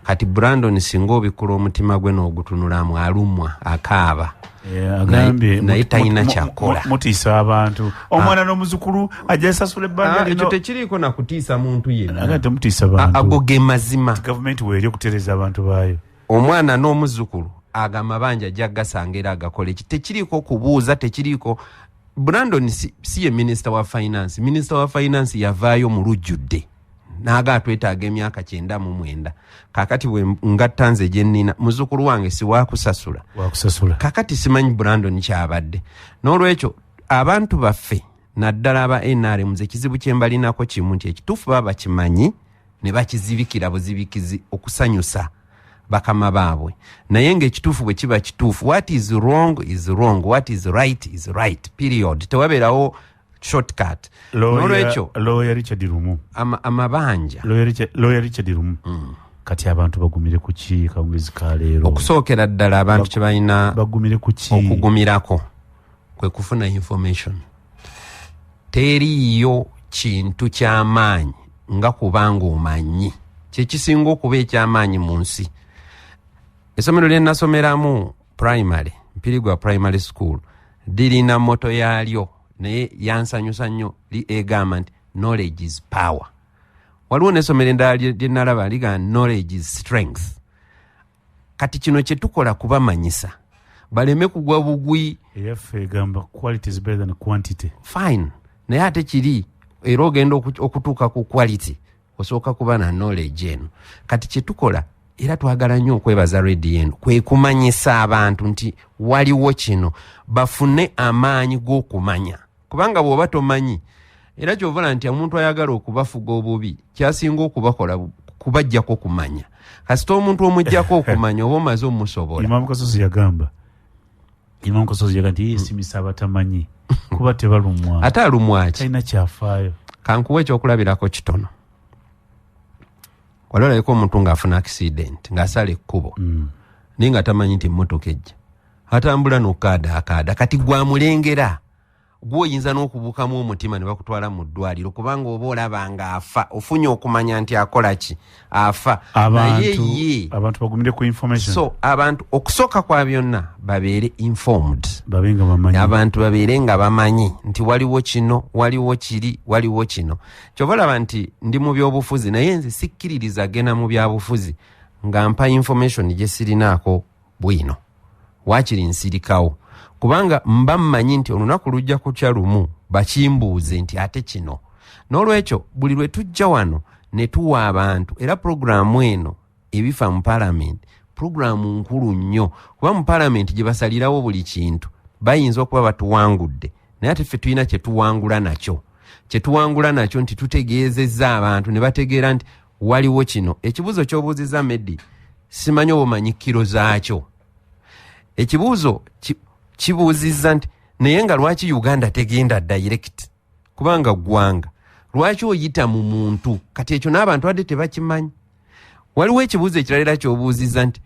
Kati Brandon singa obikula omutima gwe n'ogutunulamu alumwa akaaba. Agambye naye talina kyakola. Mutiisa abantu. Omwana n'omuzukulu ajja sasula ebbanja lino. Ekyo tekiriiko na kutiisa muntu yenna. Agate mutiisa abantu. Ago ge mazima. Gavumenti weeri okutereza abantu baayo. Omwana n'omuzukulu Amabanja ajja gasanga era agakola eki. Tekiriiko kubuuza, tekiriiko. Brandon si ye Minister wa Finance. Minister wa Finance yavaayo mu lujjudde. Naga twetaaga emyaka 99. Kakati bwe ngatta nze gye nnina muzukulu wange si wakusasula. Kakati simanyi Brandon kyabadde. N'olwekyo abantu baffe naddala aba NRM ekizibu kye mbalinako kimu nti ekituufu baba bakimanyi ne bakizibikira buzibikizi okusanyusa bakama baabwe. Naye ng'ekituufu bwe kiba kituufu, what is wrong is wrong, what is right, period. Tewabeerawo shortcut. Lawyer Richard Lumu. Amabanja. Lawyer Richard Lumu. Kati abantu bagumire ku ki kawungezi ka leero. Okusookera ddala abantu kye balina bagumire ku ki okugumirako kwe kufuna information. Teriyo kintu ky'amaanyi nga kubanga omanyi. Kye kisinga okuba eky'amaanyi mu nsi. Essomero lye nasomeramu primary, Mpirigwa Primary School, lirina moto yaalyo naye yansanyusa nnyo egamba nti knowledge is power. Waliwo n'essomero endala lye nalaba liga knowledge is strength. Kati kino kye tukola kubamanyisa baleme kugwa bugwi. Eyaffe egamba quality is better than quantity. Fine. Naye ate kiri era ogenda okutuuka ku quality osooka kuba na knowledge eno. Kati kye tukola era twagala nnyo okwebaza radio eno kwe kumanyisa abantu nti waliwo kino bafune amaanyi g'okumanya. Kubanga bw'oba tomanyi era ky'ovala nti omuntu ayagala okubafuga obubi kyasinga okubakola kubajjako kumanya. Kasita omuntu omujjako okumanya oba omaze omusobola. Imam Kasozi yagamba nti yeesimisa abatamanyi kuba tebalumwa. Ate alumwa ki? Talina kyafaayo. Kankuwa ekyokulabirako kitono. Walolako omuntu ng'afuna accident ng'asala ekkubo naye nga tamanyi nti emmotoka ejja. Atambula n'okaada kati gwamulengera. Gwoyinza n'okubukamu omutima ne bakutwala mu ddwaliro kubanga oba olaba ng'afa ofunye okumanya nti akola ki afa. Abantu bagumire ku information. So abantu okusooka kwa byonna babeere informed. Babenga bamanyi. Abantu babeere nga bamanyi nti waliwo kino, waliwo kiri, waliwo kino. Kyobalaba nti ndi mu byobufuzi naye nze sikkiririza gena mu byabufuzi nga mpa information gye sirinaako bwino. Waakiri nsirikawo. Kubanga mba mmanyi nti olunaku lujja kukya lumu bakimbuuze nti ate kino. N'olwekyo buli lwe tujja wano ne tuwa abantu era programu eno ebifa mu Parliament programu nkulu nnyo kuba mu Parliament gye basalirawo buli kintu bayinza okuba batuwangudde naye ate ffe tulina kye tuwangula nakyo nti tutegeezezza abantu ne bategeera nti waliwo kino. Ekibuuzo ky'obuuzizza Medi simanyi obumanyi kiro zaakyo. Ekibuuzo kibuuzizza nti naye nga lwaki Uganda tegenda direct kubanga gwanga lwaki oyita mu muntu kati ekyo n'abantu adde tebakimanyi. Waliwo ekibuuzo ekirala ky'obuuzizza nti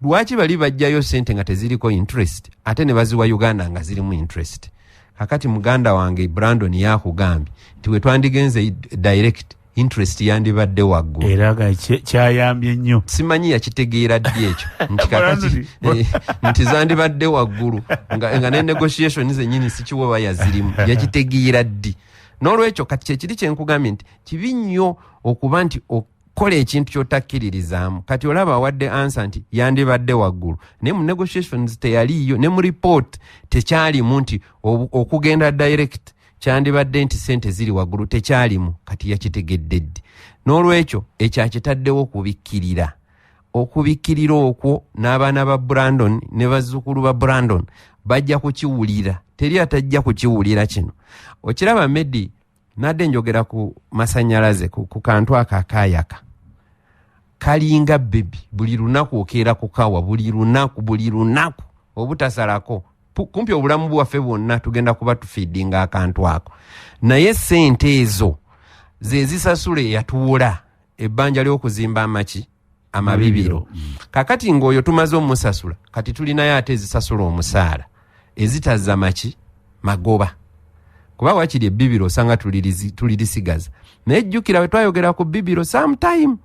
lwaki bali bajjayo sente nga teziriko interest ate ne baziwa Uganda nga zirimu interest. Kakati muganda wange Brandon yakugambye nti we twandigenze direct interest yandibadde waggulu. Era kyayambye nnyo. Simanyi yakitegeera ddi ekyo nti kakati nti zandibadde waggulu nga ne negotiation zennyini sikiwe bayazirimu yakitegeera ddi. N'olwekyo kati kyekiri kyenkugambye nti kibi nnyo okuba nti okola ekintu ky'otakkiririzaamu kati olaba awadde answer nti yandibadde waggulu naye mu negotiations teyaliyo ne mu report tekyalimu nti okugenda direct kyandibadde nti sente ziri waggulu tekyalimu kati yakitegedde ddi. N'olwekyo ekyo akitaddewo okubikkirira okwo n'abaana ba Brandon ne bazzukulu ba Brandon bajja kukiwulira. Teri atajja kukiwulira kino. Okiraba Medi nadde njogera ku masannyalaze ku kantu akakayaka kalinga bebi buli lunaku okeera kukawa buli lunaku obutasalako kumpi obulamu bwaffe bwonna tugenda kuba tufiidinga akantu ako. Naye sente ezo ze zisasula eyatuwola ebbanja ly'okuzimba amabibiro. Kakati ng'oyo tumaze omusasula kati tulinayo ate ezisasula omusaala ezitazza magoba kuba wakiri ebbibiro osanga tulirisigaza naye jjukira bwe twayogera ku bbibiro sometime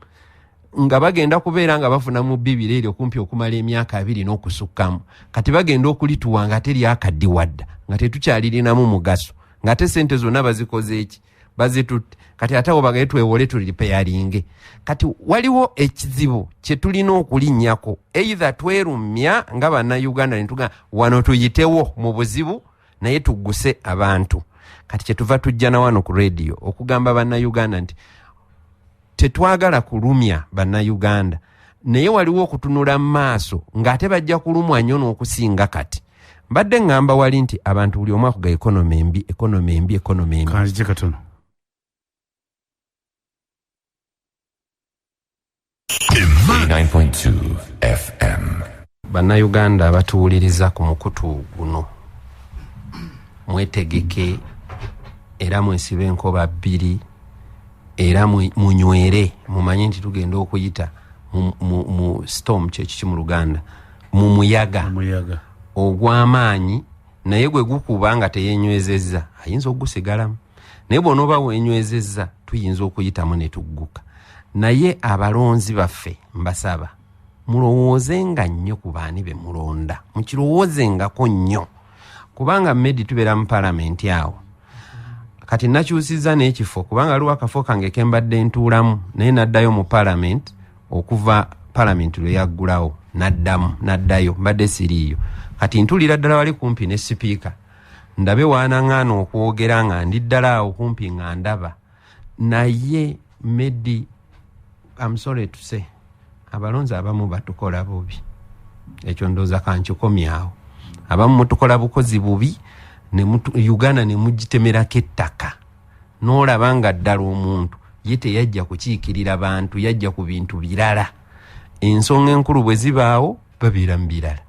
nga bagenda kubeera nga bafuna mu bbibiro eryo kumpi okumala emyaka 2 n'okusukkamu kati bagenda okulituwa nga teri akaddiwadda nga tetukyalirinamu mugaso nga te sente zonna bazikoze eki bazitutte kati ate abo bagende twewole tulipeyalinge kati waliwo ekizibu kye tulina okulinnyako either twerumya nga bannayuganda ne tuga wano tuyitewo mu buzibu naye tugguse abantu kati kyetuva tujja na wano ku radio okugamba bannayuganda nti tetwagala kulumya bannayuganda naye waliwo okutunula mu maaso ng'ate bajja kulumwa nnyo n'okusinga kati mbadde ngamba wali nti abantu buli omu akuga ekonomi embi kanzije katono 89.2 FM. Bannayuganda batuwuliriza ku mukutu guno mwetegeke era mwesibe enkoba 2 era munywere mumanyi nti tugenda okuyita mu storm kyeki mu Luganda mu muyaga ogw'amaanyi naye gwe gukuba nga teyenywezezza ayinza okugusigalamu naye bw'onooba wenywezezza tuyinza okuyitamu ne tugguka naye abalonzi baffe mbasaba mulowoozenga nnyo ku baani be mulonda mukirowoozengako nnyo kubanga mmedi tubeera mu palamenti awo kati nakyusiza n'ekifo kubanga aliwo akafo kange kembadde ntuulamu naye naddayo mu palamenti okuva palamenti lwe yaggulawo naddayo mbadde siriiyo kati ntulira ddala wali kumpi ne sipiika ndabe waanaŋŋaana okwogera nga ndi ddala awo kumpi nga ndaba naye mmedi I'm sorry to say abalonzi abamu batukola bubi ekyo ndooza kankikomyawo abamu mutukola bukozi bubi Uganda ne mugitemerako ettaka n'olaba nga ddala omuntu ye teyajja kukiikirira bantu yajja ku bintu birala ensonga enkulu bwe zibaawo babiira mu birala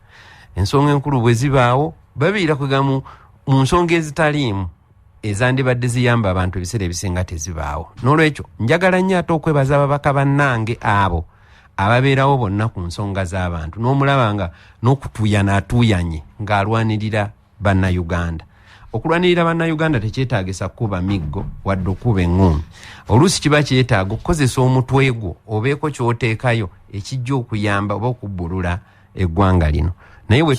ensonga enkulu bwe zibaawo babiira kugamu mu nsonga ezitaliimu ezandibadde ziyamba abantu ebiseera ebisinga tezibaawo n'olwekyo njagala nnyo ate okwebaza ababaka bannange abo ababeerawo bonna ku nsonga z'abantu n'omulaba nga n'okutuyana atuyanye ng'alwanirira bannayuganda okulwanirira bannayuganda tekyetaagisa kuba miggo wadde okuba eŋŋumi oluusi kiba kyetaaga okukozesa omutwe gwo obeeko ky'oteekayo ekijja okuyamba oba okubbulula eggwanga lino naye we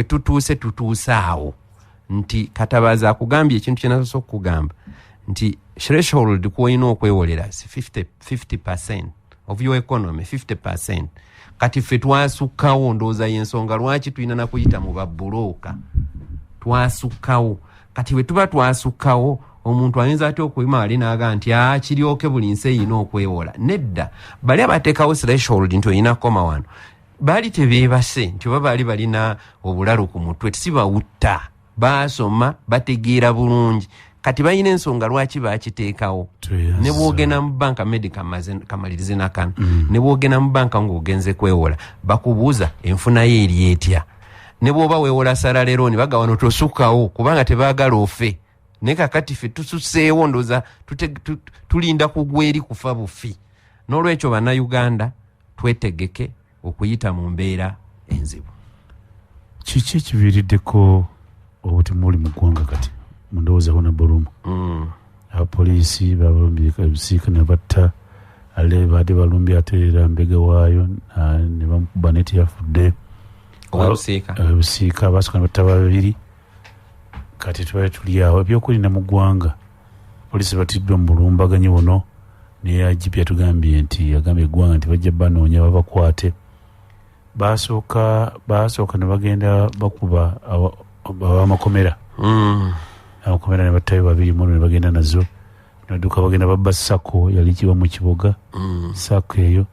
tutuuse awo nti Katabaza akugambye ekintu kye nasoose okugamba nti threshold kwolina okwewolera 50% of your economy 50% kati ffe twasukkawo ndowooza y'ensonga lwaki tulina nakuyita mu babbulooka twasukkawo kati we tuba twasukkawo omuntu ayinza ate okuyima wali n'aga nti kiryoke buli nsi eyina okwewola nedda bali abateekawo threshold nti olina koma wano baali tebeebase nti oba baali balina obulalu ku mutwe tisibawutta baasoma bategeera bulungi kati balina ensonga lwaki baakiteekawo ne bwogenda mu banka medical kamalirize nakano ne bwogenda mu banka ng'ogenze kwewola bakubuuza enfuna ye eri etya ne bw'oba weewola saralerooni baga wano tosukkawo kubanga tebaagala ofe naye kakati ffe tususseewo ndooza tulinda kugwa eri kufa bufi n'olwekyo bannayuganda twetegeke okuyita mu mbeera enzibu kiki ekiviiriddeko obuti muli mu ggwanga kati mundowoozaho na bulumu abapoliisi babalumbye ebisiika ne batta ale baadde balumbye ate era mbega waayo ne bamukuba neti yafudde ebisiika abasooka ne batta 2 kati tubaye tuli awo ebyokulinda mu ggwanga poliisi batiddwa mu bulumbaganyi buno naye agipi yatugambye nti yagambye eggwanga nti bajja banoonya babakwate basooka ne bagenda bakuba abamakomera amakomera ne battayo 2 muno ne bagenda nazo naduka bagenda babba sako yali kiba mu kibuga sako eyo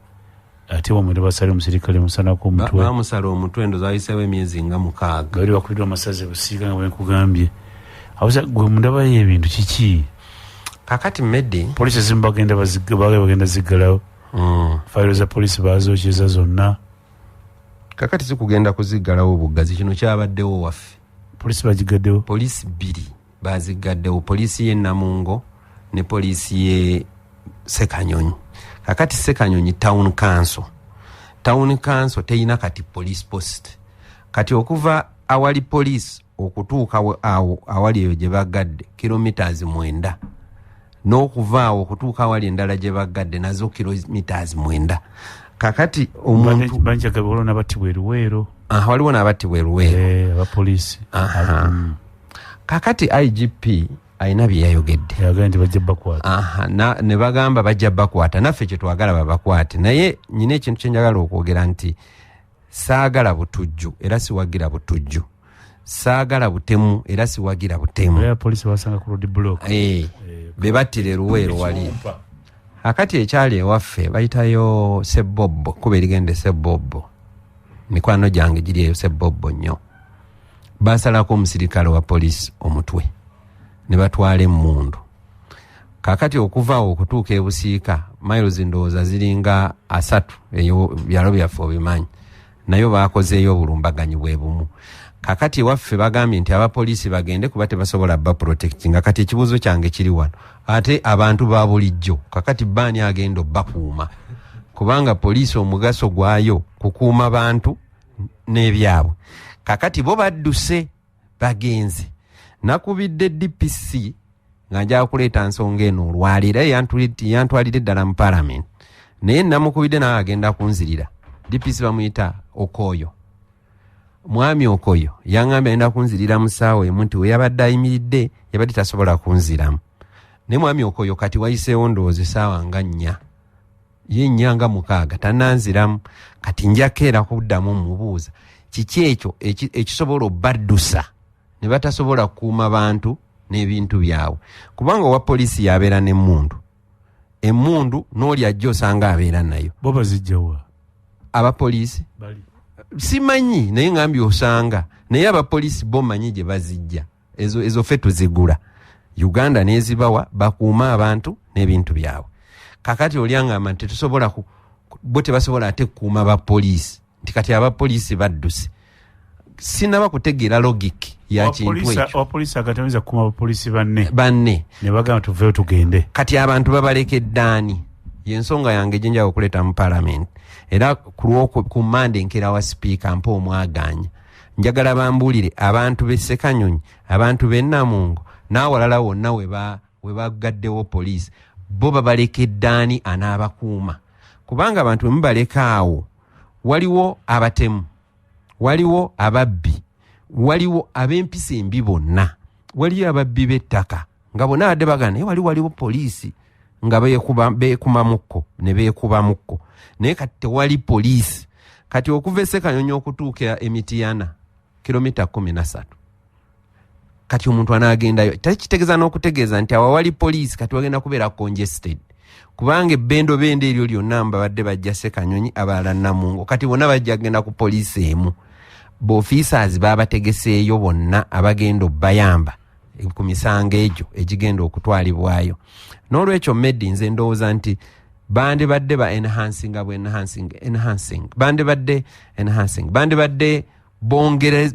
ate wamwenda basale omusirikale musanako omutwe bamusala omutwe ndo zayisewo emyezi nga 6 bali bakubiddwa amasazi busiiga nga bwenkugambye awuza gwe mundaba y'ebintu kiki kakati meddi poliisi ezimu bagenda ziggalawo fayiro za poliisi bazookyeza zonna kakati zikugenda kuziggalawo obuggazi kino kyabaddewo waffe poliisi bagigaddewo poliisi 2 bazigaddewo poliisi y'e Namungo ne poliisi y'e Sekanyonyi kakati Sekanyonyi town council teyina kati police post kati okuva awali police okutuuka awo awali eyo gye bagadde kilometers 9 n'okuva awo okutuuka awali endala gye bagadde nazo kilometers 9 kakati omuntu banja gabolo nabatibwe Luweero waliwo n'abattibwa Luweero abapoliisi kakati IGP ayina bye yayogedde yagamba nti bajja bakwata ne bagamba bajja bakwata naffe kye twagala babakwate naye nyina ekintu kye njagala okwogera nti saagala butujju era siwagira butujju saagala butemu era siwagira butemu polisi basanga ku road block be battire Luweero wali akati ekyali ewaffe bayitayo Sebobbo kuba erigende Sebobbo mikwano gyange giri eyo Sebobbo nnyo basalako omusirikale wa polisi omutwe ne batwala emmundu kakati okuva okutuuka e Busiika miles ndowooza ziringa 3 eyo byalo byaffe obimanyi nayo baakozeeyo obulumbaganyi bwe bumu kakati waffe bagambye nti abapoliisi bagende kuba tebasobola ba protecting kati ekibuuzo kyange kiri wano ate abantu ba bulijjo kakati baani agenda bakuuma kubanga poliisi omugaso gwayo kukuuma bantu n'ebyabwe kakati bo badduse bagenze nakubidde DPC nga njagala kuleeta nsonga eno olwalira yantwalire ddala mu parliament naye namukubidde nawe agenda kunzirira DPC bamuyita Okoyo mwami Okoyo yangambye agenda kunzirira musaawe emu nti we yabadde ayimiridde yabadde tasobola kunziramu ne mwami Okoyo kati wayiseewo ndowooza essaawa nga 4 ye 4 nga 6 tannanziramu kati njakeera kuddamu mubuuza kiki ekyo ekisobola obaddusa ne batasobola kukuuma bantu n'ebintu byabwe kubanga owa polisi yabeera n'emmundu n'oli ajja osanga abeera nayo bo bazijjawa abapoliisi simanyi naye ngambye osanga naye abapoliisi bo manyi gye bazijja ezo ffe tuzigula Uganda n'ezibawa bakuuma abantu n'ebintu byabwe kakati olyangamba nti tetusobola bo tebasobola ate kukuuma abapoliisi nti kati abapoliisi badduse sinaba kutegeera logic ya kintu ekyo abapoliisi akatamiza kukuuma abapoliisi banne ne bagamba tuveeyo tugende kati abantu babalekeddaani yensonga yange gye njagala okuleeta mu parliament era ku Monday nkera wa speaker mpa omwaganya njagala bambuulire abantu b'e Ssekanyonyi abantu b'e Namungo n'awalala wonna we bagaddewo poliisi bo babalekeddaani anaabakuuma kubanga abantu bwe mubaleka awo waliwo abatemu waliwo ababbi waliwo ab'empisa embi bonna waliyo ababbi b'ettaka nga bonna badde bagana naye waliwo poliisi nga beekumamukko ne beekubamukko naye kati tewali poliisi kati okuva e Ssekanyonyi okutuuka e Mityana kilomita 13 kati omuntu anaagendayo takitegeeza n'okutegeeza nti awo wali poliisi kati wagenda kubeera congested kubanga ebbendo eryo lyonna mbabadde bajja Ssekanyonyi abalala Namungo kati bonna bajja kugenda ku poliisi emu b'ofiisaazi baabategeseeyo bonna abagenda obbayamba ku misango egyo egigenda okutwalibwayo n'olwekyo Medi nze ndowooza nti bandibadde ba enhancing bandibadde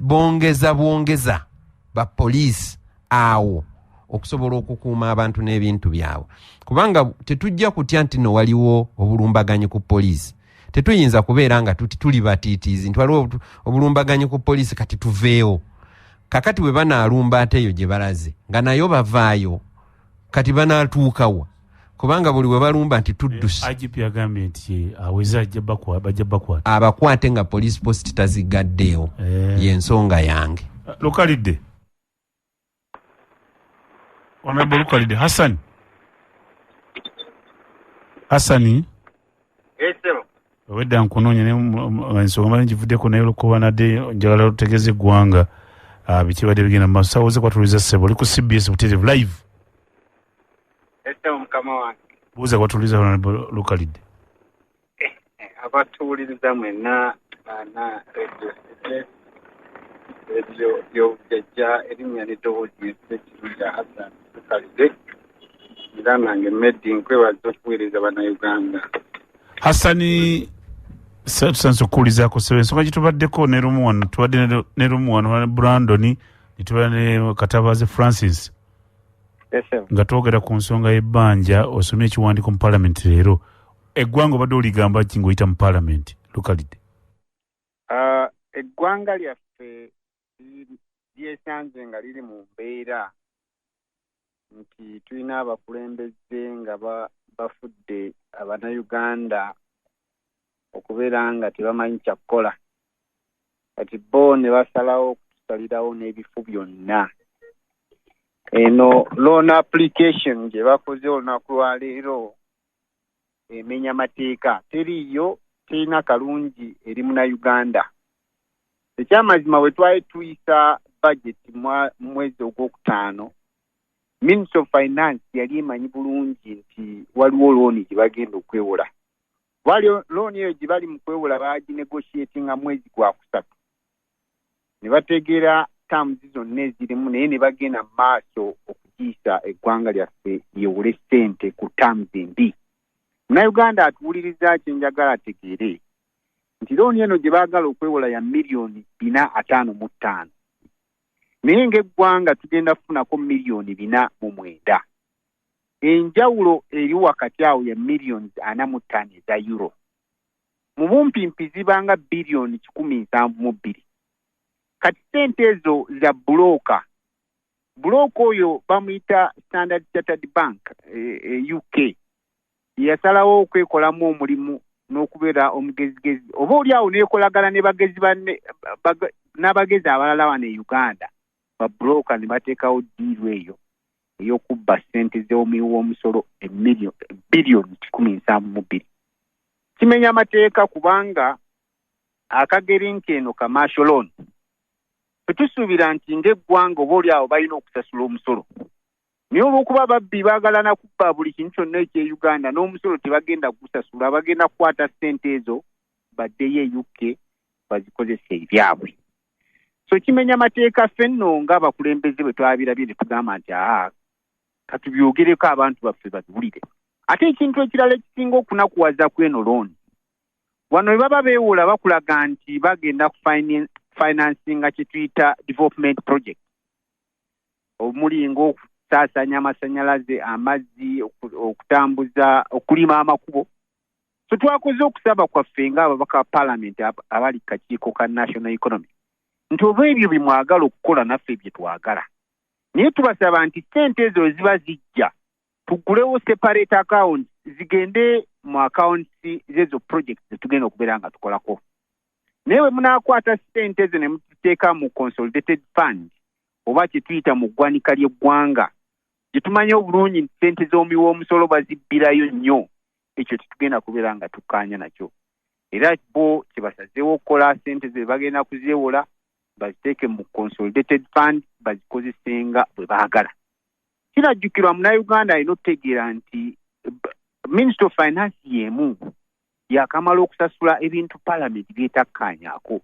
bongeza ba poliisi awo okusobola okukuuma abantu n'ebintu byabwe kubanga tetujja kutya nti no waliwo obulumbaganyi ku poliisi tetuyinza kubeera nga tuli batiitiizi nti waliwo obulumbaganyi ku poliisi kati tuveewo kakati bwe banaalumba ate eyo gye balaze nga nayo bavaayo kati banaatuukawa kubanga buli we balumba nti tuddusi IGP agambye nti aweza bajja bakwata abakwate nga police post tazigaddeewo yensonga yange Lukalidde Honorable Lukalidde Hassani wedda nkunoonya ensonga mali ngivuddeko naye olukuba nadde njagala lutegeeza eggwanga bikibadde bigenda mu maaso saawoze kwatuliza ssebo oli ku CBS Buterevu live mukama wange buuza kwatuliza Honorable Lukalidde abatuwuliriza mwenna baana redio y'obujjajja erinnya n'eddoboozi Kkiriza Hassan Lukalidde era nange Medi nkwebaza okuweereza bannayuganda Hassani tusanze okuwulizaako sebo ensonga gitubaddeko ne Lumu wano tubadde ne Lumu wano Brandon ne tubadde ne Katabazi Francis nga twogera ku nsonga y'ebbanja osomye ekiwandiiko mu palamenti leero eggwanga obadde oligamba ki ng'oyita mu palamenti Lukalidde? Eggwanga lyaffe lyesanze nga liri mu mbeera nti tulina abakulembeze nga bafudde Abannayuganda okubeera nga tebamanyi kyakukola. Kati bo ne basalawo okutusalirawo n'ebifo byonna. Eno loan application gye bakoze olunaku lwa leero emenya amateeka teriyo, terina kalungi eri Munnayuganda. Ekyamazima bwe twali tuyisa budget mu mwezi ogwokutaano, Ministry of Finance yali emanyi bulungi nti waliwo looni gye bagenda okwewola. Looni eyo gye bali mu kwewola baginegotiatinga mwezi gwa kusatu. Ne bategeera terms zonna ezirimu naye ne bagenda mu maaso okugiisa eggwanga lyaffe lyewole ssente ku terms embi. Munnayuganda atuwuliriza kyenjagala ategeere nti looni eno gye baagala okwewola ya miliyoni 455. Naye ng'eggwanga tugenda kufunako miliyoni 409. Enjawulo eri wakati awo ya miliyoni 45 eza euro. Mu bumpimpi zibanga biliyoni 172. Kati ssente ezo za bulooka. Bulooka oyo bamuyita Standard Chartered Bank UK. Yasalawo okwekolamu omulimu n'okubeera omugezigezi. Oba oli awo neekolagana ne bagezi n'abagezi abalala wano e Uganda. Babulooka ne bateekawo ddiiru eyo ey'okubba ssente z'omuwoomusolo biliyoni 172. Kimenya amateeka kubanga akageri nk'eno commercial loan. Tetusuubira nti ng'eggwanga oba oli awo balina okusasula omusolo. Naye olw'okuba babbi baagalana kubba buli kintu kyonna eky'e Uganda n'omusolo tebagenda gusasula, bagenda kukwata ssente ezo baddeyo e UK bazikozesa ebyabwe. So kimenya amateeka ffenno ng'abakulembeze bwe twabirabye ne tugamba nti katubyogereko abantu baffe babiwulire. Ate ekintu ekirala ekisinga okunakuwaza kw'eno looni, wano we baba beewola bakulaga nti bagenda ku financinga kye tuyita development project. Omuli ng'okusaasanya amasannyalaze, amazzi, okutambuza, okulima amakubo. So twakoze okusaba kwaffe ng'ababaka ba Parliament abali ku kakiiko ka National Economy nti oba ebyo bimwagala okukola naffe bye twagala. Naye tubasaba nti ssente ezo ziba zijja tugulewo separate account zigende mu accounts zezo projects zetugenda okubeera nga tukolako. Naye bwe munaakwata ssente ezo ne muziteeka mu consolidated fund oba kye tuyita mu ggwanika ly'eggwanga gye tumanyi obulungi nti ssente z'omuwoomusolo bazibbirayo nnyo, ekyo tetugenda kubeera nga tukkaanya nakyo. Era bo kye basazeewo okukola ssente ze bagenda kuzeewola baziteeke mu consolidated fund bazikozesenga bwe baagala. Kirajjukirwa Munnayuganda alina okutegeera nti Ministry of Finance y'emu yakamala okusasula ebintu Parliament byetakkaanyaako.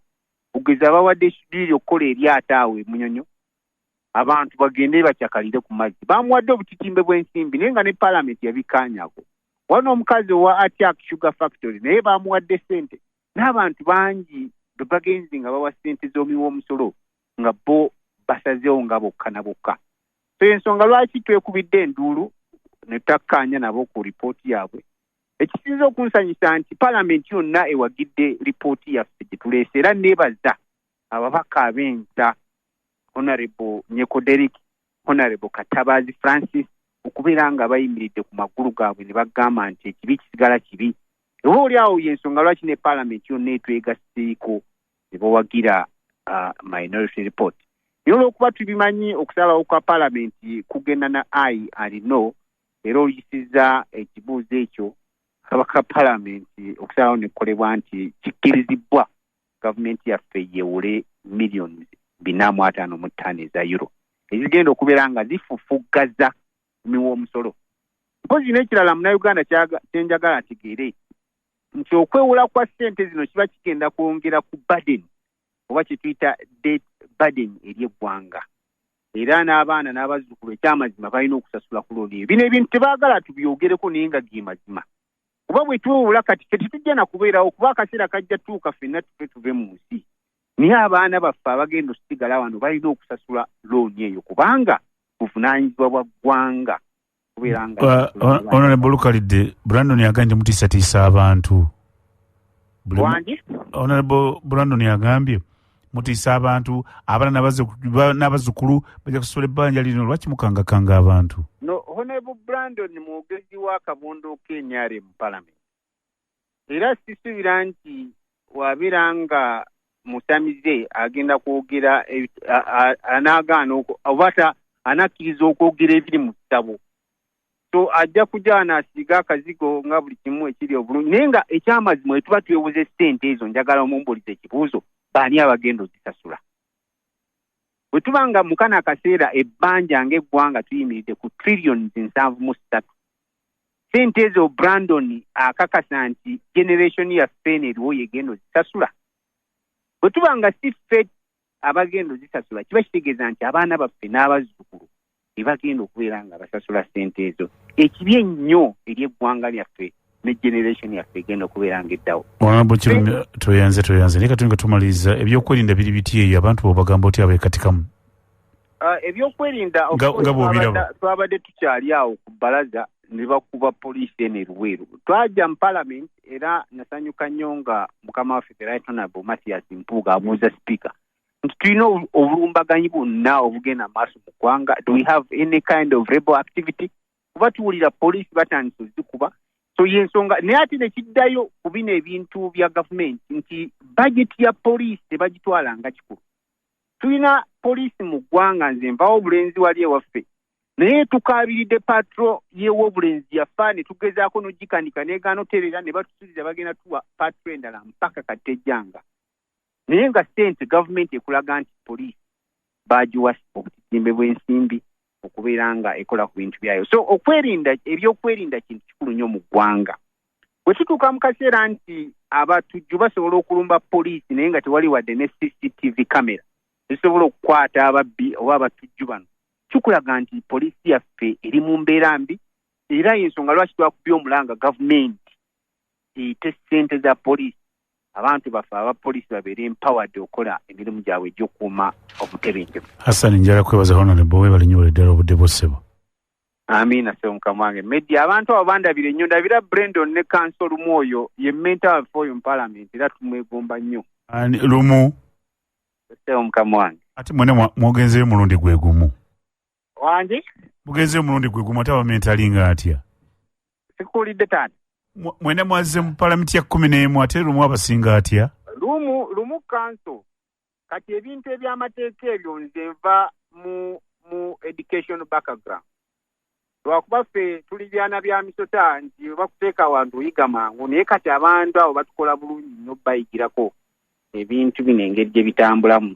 Kugeza bawadde ekidiiri okukola eryato awo e Munyonyo abantu bagende bakyakalire ku mazzi. Bamuwadde obutitimbe bw'ensimbi naye nga ne Parliament yabikkaanyaako. Wano omukazi owa Atiak Sugar Factory naye bamuwadde ssente. N'abantu bangi bwe bagenzi nga bawa ssente z'omuwoomusolo nga bo basazeewo nga bokka na bokka. So ensonga lwaki twekubidde enduulu ne takkaanya nabo ku lipooti yaabwe. Ekisinza okunsanyusa nti Parliament yonna ewagidde lipooti yaffe gye tuleese era neebaza ababaka ab'ensa Honorable Nyeko Derek, Honorable Katabazi Francis okubeera nga bayimiridde ku magulu gaabwe ne bagamba nti ekibi kisigala kibi. Oba oli awo y'ensonga lwaki ne Parliament yonna etwegasseeko ne bawagira minority report. Naye olw'okuba tubimanyi okusalawo kwa Parliament kugenda na alino era oyisizza ekibuuzo ekyo kabaka Parliament okusalawo ne kukolebwa nti kikkirizibwa gavumenti yaffe yeewole miliyoni 455 eza euro ezigenda okubeera nga zifufuggaza miwoomusolo. Mpozi n'ekirala Munnayuganda kyenjagala ategeere nti okwewola kwa ssente zino kiba kigenda kwongera ku burden oba kye tuyita debt burden eri eggwanga. Era n'abaana n'abazzukulu ekyamazima balina okusasula ku looni. Bino ebintu tebaagala tubyogereko naye nga ge mazima. Kuba bwe twewola kati tetujja na kubeerawo kuba akaseera kajja tuuka ffenna tuve mu nsi. Naye abaana baffe abagenda okusigala wano balina okusasula looni eyo kubanga buvunaanyizibwa bwa ggwanga. Honorable Lukalidde, Brandon yagambye mutiisatiisa abantu. Honorable Brandon yagambye mutiisa abantu abaana n'abazzukulu bajja kusobola ebbanja lino lwaki mukangakanga abantu? No, Honorable Brandon mwogezi wa kabondo k'enyaare mu Parliament. Era sisuubira nti wabeera nga musamize agenda kwogera anaagaana oba anakkiriza okwogera ebiri mu ttabo. So ajja kujja anaasiiga akazigo nga buli kimu ekiri obulungi. Naye nga ekyamazima bwe tuba twebuuza ssente ezo, njagala omumbuliza ekibuuzo, baani abagenda ozisasula? Bwe tuba nga mu kano akaseera ebbanja ng'eggwanga tuyimiridde ku trillions 7.3. Ssente ezo Brandon akakasa nti generation yaffe eriwo yegenda ozisasula. Bwe tuba nga si ffe abagenda ozisasula, kiba kitegeeza nti abaana baffe n'abazzukulu bagenda okubeera nga basasula ssente ezo. Ekibi ennyo eri eggwanga lyaffe ne generation yaffe egenda okubeera nga eddawo. Toyanze naye kati nga tumaliriza ebyokwerinda biri biti eyo abantu bw'obagamba oti abeekatikamu? Ebyokwerinda twabadde tukyali awo ku bbalaza ne bakuba poliisi eno eruweeru. Twajja mu Parliament era nasanyuka nnyo nga mukama waffe the Right Honorable Mathias Mpuuga abuuza Speaker nti tulina obulumbaganyi bwonna obugenda maaso mu ggwanga. Do we have any kind of rebel activity? Kuba tuwulira poliisi batandise ozikuba. So yensonga naye ate ne kiddayo ku bino ebintu bya gavumenti nti bajeti ya poliisi tebagitwala nga kikulu. Tulina poliisi mu ggwanga, nze nvawo obulenzi wali ewaffe, naye tukaabiridde patro y'ew'obulenzi yafa ne tugezaako n'ogikanika n'egaana oterera ne batusuubiza bagenda tuwa patro endala mpaka Kattejjanga. Naye nga ssente gavumenti ekulaga nti poliisi baagiwa obutimbe bw'ensimbi okubeera nga ekola ku bintu byayo. So ebyokwerinda kintu kikulu nnyo mu ggwanga. Bwe tutuuka mu kaseera nti abatujju basobola okulumba poliisi naye nga tewali wadde ne CCTV kamera zisobola okukwata ababbi oba abatujju bano, kikulaga nti poliisi yaffe eri mu mbeera mbi, era y'ensonga lwaki twakubye omulanga gavumenti eyite ssente za poliisi abantu baffe abapoliisi babeere empowered okukola emirimu gyabwe egy'okukuuma obutebenkevu. Hassan, njala kwebaza Honorable weebale nnyo ddala obudde bw'ossebo. Amiina ssebo mukama wange. Media abantu abo bandabire nnyo, ndabira Brandon ne Council Lumu oyo ye mentor waffe oyo mu Parliament era tumwegomba nnyo. Lumu ssebo mukama wange. Ate mwene mwogenzeyo mulundi gwe gumu. Wange? Mugenzeyo mulundi gwe gumu ate abamentalinga atya? Sikuwulidde taata. Mwene mwazze mu Parliament ya 11 ate Lumu abasinga atya? Lumu Council. Kati ebintu eby'amateeka ebyo nze nva mu education background. Lwakuba ffe tuli byana bya misota nti bakuteeka abantu oyiga mangu, naye kati abantu abo batukola bulungi nnyo bayigirako ebintu bino engeri gye bitambulamu.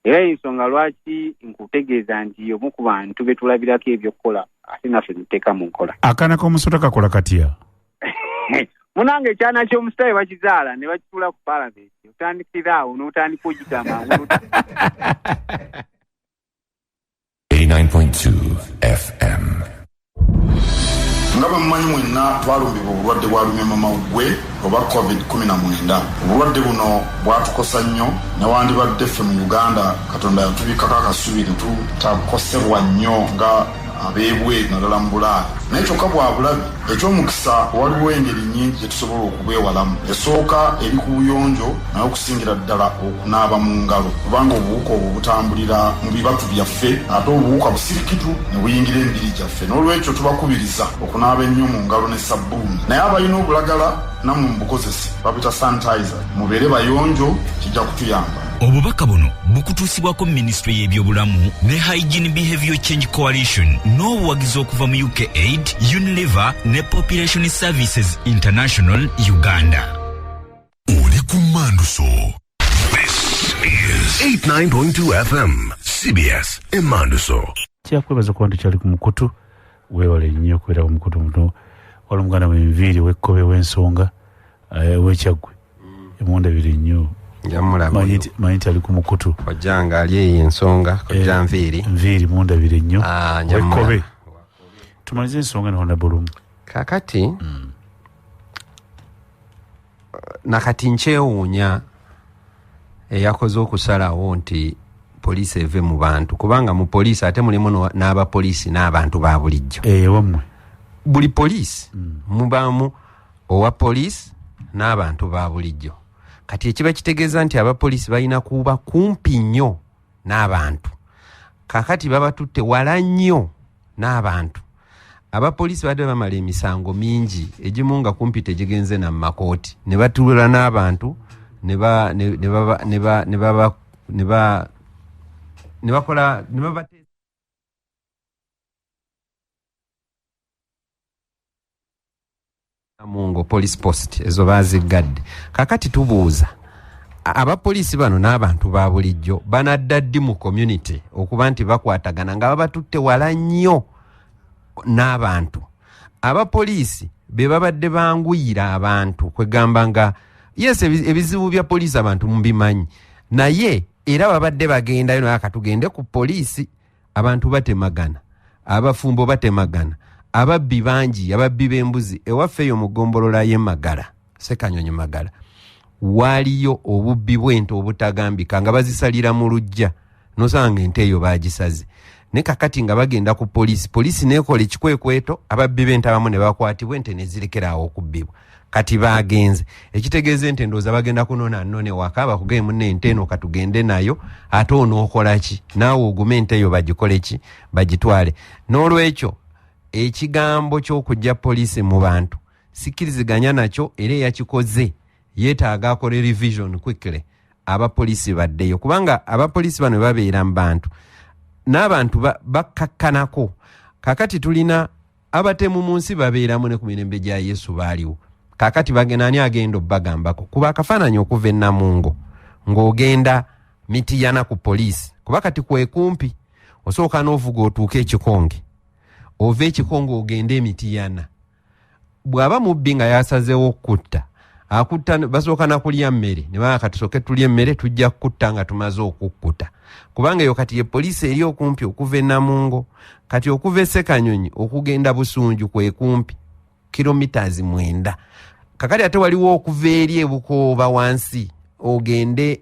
Era ensonga lwaki nkutegeeza nti omu ku bantu be tulabirako ebyokukola ate naffe tuteeka mu nkola. Akaana k'omusota kakola katya? Munange ekyana ky'omusota bwe bakizaala ne bakitula ku Parliament, otandikira awo n'otandika ogiga mangu. 89.2 FM. Nga bwe mumanyi mwenna twalumbibwa obulwadde bwa lumiimamawuggwe oba COVID-19. Obulwadde buno bwatukosa nnyo newandibadde ffe mu Uganda Katonda yatubikako akasubi ne tutakosebwa nnyo nga abeebweru naddala mu Bulago. Naye kyokka bwa bulabi eky'omukisa waliwo engeri nnyingi gye tusobola okubwewalamu. Esooka eri ku buyonjo naye okusingira ddala okunaaba mu ngalo, kubanga obuwuka obwo butambulira mu bibatu byaffe ate obuwuka busirikitu ne buyingira emibiri gyaffe. N'olwekyo tubakubiriza okunaaba ennyo mu ngalo ne sabbuuni. Naye abalina obulagala nammwe mubukozese babita sanitizer, mubeere bayonjo, kijja kutuyamba. Obubaka buno bukutuusibwako Ministry y'ebyobulamu ne Hygiene Behavior Change Coalition n'obuwagizi okuva mu UKAID, Unilever ne Population Services International Uganda. Oli ku Emmanduso. This is 89.2 FM CBS Emmanduso. Kyakwebaza kuba tukyali ku mukutu, weewale nnyo okubeera ku mukutu muno. Wali omuganda w'enviiri w'ekkobe w'ensonga w'ekyaggwe emundabire nnyo. Manyi nti ali ku mukutu. Wajjanga ali eyo ensonga kojja nviiri mundabire nnyo w'ekkobe. Tumalize ensonga ne Honorable Lumu. Kakati nakati nkyewuunya eyakoze okusalawo nti poliisi eve mu bantu, kubanga mu poliisi ate mulimu n'abapoliisi n'abantu ba bulijjo. Wammwe buli poliisi mubaamu owa poliisi n'abantu ba bulijjo. kati ekiba kitegeeza nti abapoliisi balina kuba kumpi nnyo n'abantu. Kakati baba tutte wala nnyo n'abantu. Abapoliisi badde bamala emisango mingi egimu nga kumpi tegigenze na makooti ne batuula n'abantu ne bakola Mungo police post ezo bazigadde. Kakati tubuuza abapoliisi bano n'abantu ba bulijjo banadda ddi mu community okuba nti bakwatagana nga babatutte wala nnyo n'abantu. Abapoliisi be babadde banguyira abantu kwegamba nga yes ebizibu bya poliisi abantu mbimanyi naye era babadde bagendayo naye akatugende ku poliisi abantu batemagana, abafumbo batemagana, ababbi bangi, ababbi b'embuzi ewafeeyo mu ggombolola y'Emagala Sekanyonyi Magala waliyo obubbi bw'ente obutagambika nga bazisalira mu lujja nosanga ente eyo bagisaze. Ne kakati nga bagenda ku poliisi nekola ekikwekweto ababbi b'ente abamu ne bakwatibwa ente ne zirekeraawo okubbibwa. Kati bagenze ekitegeeza ente ndooza bagenda kunoona nnone waka bakugee munne ente eno katugende nayo ate onookola ki naawe ogume ente eyo bagikole ki bagitwale. N'olwekyo ekigambo ky'okujja poliisi mu bantu sikkiriziganya nakyo era yakikoze yeetaaga akole revision quickly abapoliisi baddeyo kubanga abapoliisi bano babeera mu bantu n'abantu bakkakkanako. Kakati tulina abatemu mu nsi babeeramu ne ku mirembe gya Yesu baaliwo. Kakati bagenda ani agenda obbagambako kuba akafaananyi okuva e Namungo ng'ogenda Mityana ku poliisi kuba kati kwekumpi osooka n'ovuga otuuke ekikonge ova ekikonge ogende e Mityana. Bw'aba mubbi nga yasazeewo okutta akutta basooka na kulya mmere ne baa katusooke tulya emmere tujja kukutta nga tumaze okukkuta kubanga eyo kati ye poliisi eri okumpi okuva e Namungo kati okuva e Sekanyonyi okugenda Busunju kwekumpi kilometers 9. Kakati ate waliwo okuva eri e Bukooba wansi ogende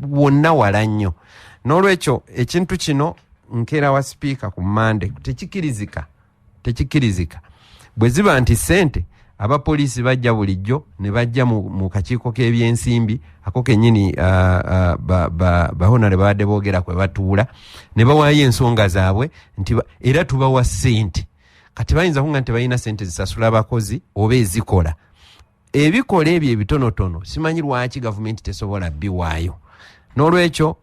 wonna wala nnyo. N'olwekyo ekintu kino nkeera wa sipiika ku Mande tekikkirizika bwe ziba nti ssente abapoliisi bajja bulijjo ne bajja mu kakiiko k'ebyensimbi ako kennyini bahonale babadde boogera kwe batuula ne bawaayo ensonga zaabwe nti era tubawa ssente. Kati bayinza kunga nti balina ssente zisasula abakozi oba ezikola ebikola ebyo ebitonotono simanyi lwaki gavumenti tesobola biwaayo. N'olwekyo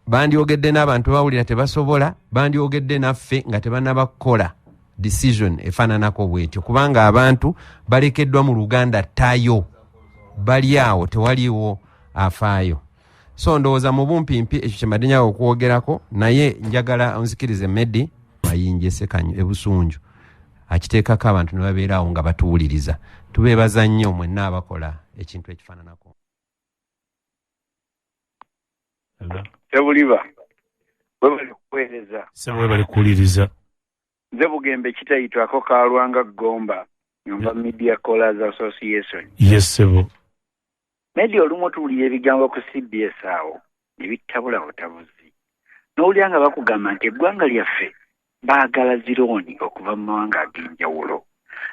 bandyogedde n'abantu bawulira tebasobola bandyogedde naffe nga tebanabakola decision efaananako bwetyo kubanga abantu balekeddwa mu Luganda tayo bali awo tewaliwo afaayo. So ndowooza mu bumpimpi ekyo kyembadde nyawo okwogerako naye njagala onzikirize Medi mayinje Sekanyo e Busunju akiteekako abantu ne babeera awo nga batuwuliriza. Tubeebaza nnyo mwenna abakola ekintu ekifaananako. Sebuliba bwe kuweereza sebwe bali kuwuliriza nze bugembe kitayitwako Kalwanga Gomba nyumba Media Callers Association. Yes sebo Media olumu tuwulira ebigambo ku CBS awo ebitabula butabuzi n'owulira nga bakugamba nti eggwanga lyaffe baagala zirooni okuva mu mawanga ag'enjawulo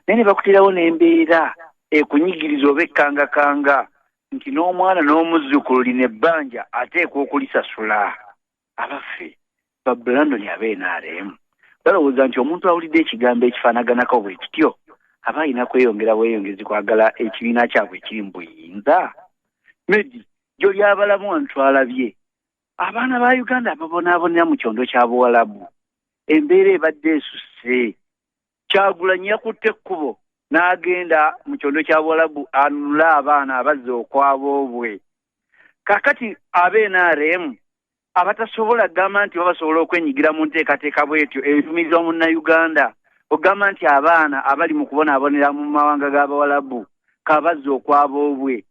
naye ne bakutirawo n'embeera ekunyigiriza oba ekkangakanga nti n'omwana n'omuzzukulu lina ebbanja ateekwa okulisasula. Abaffe ba Brandon NRM balowooza nti omuntu awulidde ekigambo ekifaanaganako bwe kityo aba alina kweyongera bweyongezi kwagala ekibiina kyabwe ekiri mu buyinza. Medi gy'oli abalamu antwalabye abaana ba Uganda ababonaabonera mu kyondo kya Buwalabu embeera ebadde esusse. Kyagulanyi yakutte ekkubo n'agenda mu kyondo kya Buwalabu anunula abaana abazze okwaboobwe. Kakati NRM abatasobola gamba nti babasobola okwenyigira mu nteekateeka bwetyo ebitumirizwa mu Uganda ogamba nti abaana abali mu kubonaabonera mu mawanga g'Abawalabu kabazze okwaboobwe.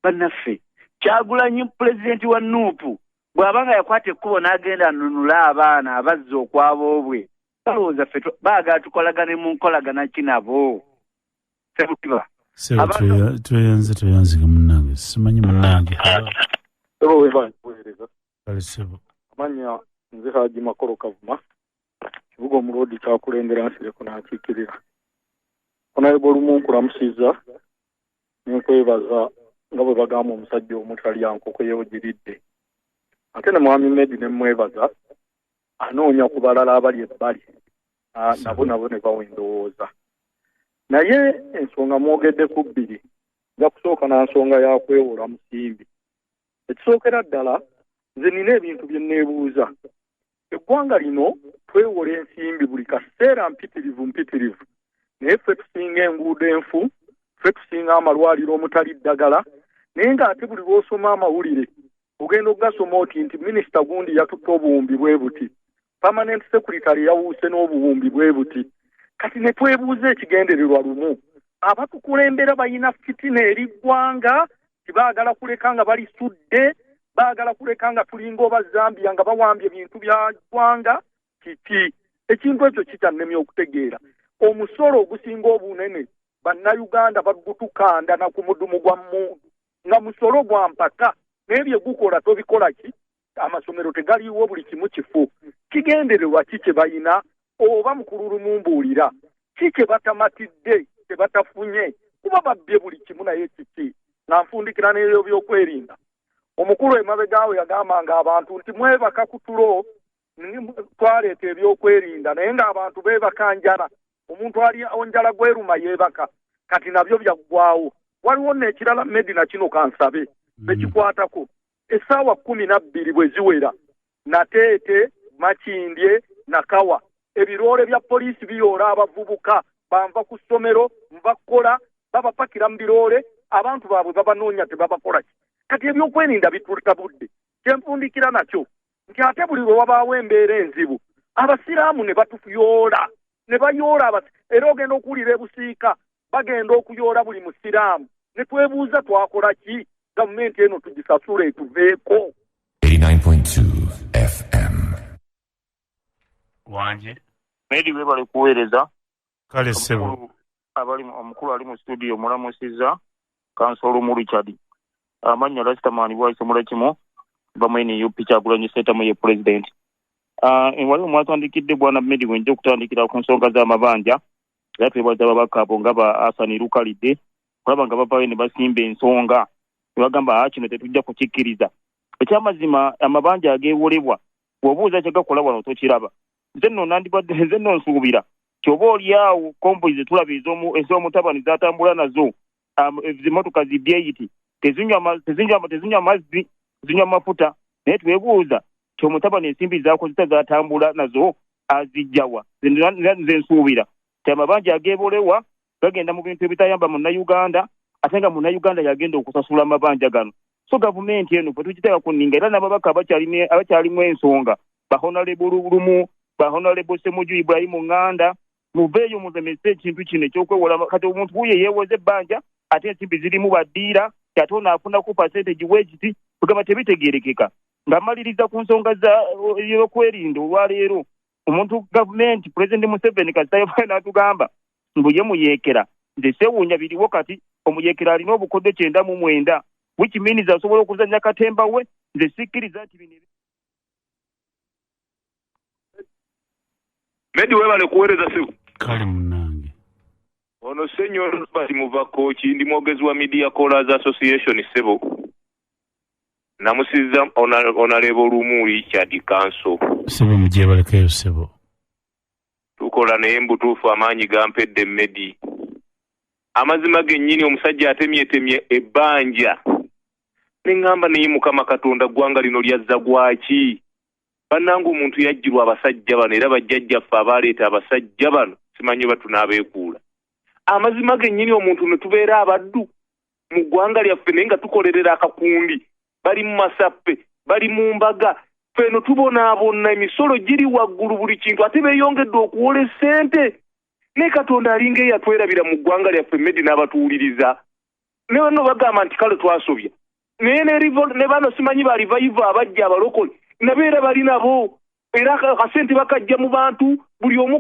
Bannaffe Kyagulanyi pulezidenti wa Nuupu bw'abanga yakwata ekkubo n'agenda anunula abaana abazze okwaboobwe balowooza ffe baagala tukolagane mu nkolagana ki nabo. tweyanzika munnange simanyi munnange amanya nze Haji Makolo Kavuma kibuga omulodi kyakulembera nsireko n'akiikirira Honorable Lumu nkulamusiza nenkwebaza nga bwe bagamba omusajja omutali nkoko yeewogiridde. Ate ne mwami Medi ne mwebaza anoonya ku balala abali ebbali nabo ne bawa endowooza. Naye ensonga mwogedde ku bbiri nja kusooka na nsonga ya kwewola Musimbi. Ekisookera ddala nze nina ebintu bye neebuuza. Eggwanga lino twewola ensimbi buli kaseera mpitirivu naye ffe tusinga enguudo enfu, ffe tusinga amalwaliro omutali ddagala, naye ng'ate buli lw'osoma amawulire ogenda ogasoma oti nti minisita gundi yatutte obuwumbi bwe buti, permanent secretary yawuuse n'obuwumbi bwe buti. Kati ne twebuuza ekigendererwa lumu, abatukulembera balina fitina eri ggwanga, tibaagala kuleka nga balisudde, baagala kuleka nga tulinga oba Zambia nga bawambye ebintu bya ggwanga. Kiki ekintu ekyo kikyannemye okutegeera. Omusolo ogusinga obunene bannayuganda bagutukanda na ku mudumu gwa mmundu nga musolo gwa mpaka, n'ebyo gukola tobikola ki? Amasomero tegaliiwo, buli kimu kifu. Kigendererwa ki kye balina? Oba mukulu lumumbuulira ki kye batamatidde, kye batafunye? Kuba babbye buli kimu, naye kiki? Nga nfundikira n'ebyo by'okwerinda. Omukulu emabegaawe yagambanga abantu nti mwebaka ku tulo twaleeta ebyokwerinda, naye ng'abantu beebaka njala. Omuntu ali onjala gweruma yeebaka. Kati nabyo byaggwaawo. Waliwo n'ekirala Medi na kino kansabe bekikwatako. Essaawa 12 bwe ziwera, Nateete, Makindye, Nakawa, ebiroole bya poliisi biyoola abavubuka banva ku ssomero, mbakola, babapakira mu biroole, abantu baabwe babanoonya tebabakola ki? Kati ebyokwerinda bitutabudde. Kyenfundikira nakyo nti ate buli lwe wabaawo embeera enzibu, abasiraamu ne batuyoola, ne bayoola era ogenda okuwulira ebusiika bagenda okuyoola buli musiraamu. Ne twebuuza twakola ki? Gavumenti eno tugisasule tuveeko. 89.2 FM. Wanje Medi we bali kuweereza kale sebo omukulu ali mu studio mulamusiza kansolo mu Richard amannya Rastaman bwayise mulakimo bamweni yo picha akulanye setamu ye president wali omwatandikidde bwana Medi wenje okutandikira ku nsonga z'amabanja era twebaza babakaabo nga ba Hassan Lukalidde kulaba nga bavayo ne basimba ensonga bagamba kino tetujja kukikkiriza. Ekyamazima amabanja ageewolebwa bw'obuuza kye gakola wano tokiraba. Nze nno nandibadde nze nno nsuubira kyoba oliawo komboyi ze tulaba ez'omutabani zatambula nazo zimotoka zibyeyiti tezinywa mazzi zinywa mafuta, naye twebuuza kyomutabani ensimbi zakozesa zatambula nazo azijjawa. Nze nsuubira ti amabanja ageewolewa gagenda mu bintu ebitayamba munnayuganda ate nga munnayuganda yagenda okusasula amabanja gano. So gavumenti eno bwe tukiteeka ku nninga era n'ababaka abakyalimu ensonga Honorable Lumu, Honorable Semuju Ibrahim Nganda muveeyo muzemese ekintu kino ekyokwewola. Kati omuntu wuyo yeewoze ebbanja ate ensimbi zirimu baddiira ate onaafunaku percentage w'ekiti kugamba tebitegeerekeka. Ng'amaliriza ku nsonga y'okwerinda olwaleero omuntu gavumenti President Museveni kasitayo n'atugamba mbu ye muyeekera nze seewuunya biriwo kati omuyeekera alina obukodyo 99 which means asobola okuzannya katemba we nze sikkiriza nti bino Medi webale kuweereza siku kale munnange ono senyo bali muva kochi ndi mwogezi wa Media Callers Association sebo namusiza Honorable Lumu Richard Kanso sebo mujebalekayo sebo tukola naye mbutuufu amaanyi gampedde Medi amazima gennyini omusajja atemye ebbanja neŋŋamba naye Mukama Katonda ggwanga lino lyazza gwaki? Bannange omuntu yajjirwa abasajja bano era bajjajjaffe abaleeta abasajja bano simanyi oba tunaabeekuula. Amazima gennyini omuntu ne tubeera abaddu mu ggwanga lyaffe naye nga tukolerera akakundi, bali mu masappe, bali mu mbaga, ffeno tubonaabonna emisolo giri waggulu buli kintu ate beeyongedde okuwola essente. Naye Katonda alinga eyatwerabira mu ggwanga lyaffe Medi n'abatuwuliriza. Ne bano bagamba nti kale twasobya. Naye ne bano simanyi ba revival abajja abalokole nabeera bali nabo era akasente bakajja mu bantu buli omu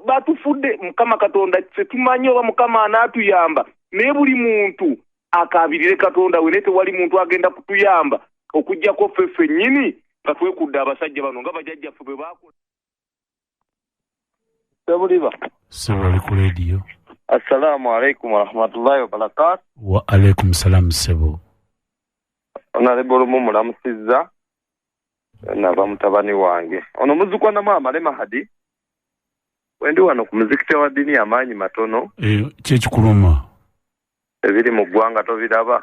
batufudde. Mukama Katonda tumanyi oba Mukama anaatuyamba naye buli muntu akaabirire Katonda we naye tewali muntu agenda kutuyamba okuggyako ffeffe nnyini nga twekudde abasajja bano nga bajjajjaffe bwe baakola. Sebuliba sebali ku radio. Assalamu alaikum warahmatullahi wabarakatuh. Wa alaikum salam sebo. Honorable Lumu mulamusizza nava mutabani wange ono muzukwana mu Amalema Hadi wendi wano ku muzikiti wa dini amaanyi matono kyekikuluma ebiri mu ggwanga tobiraba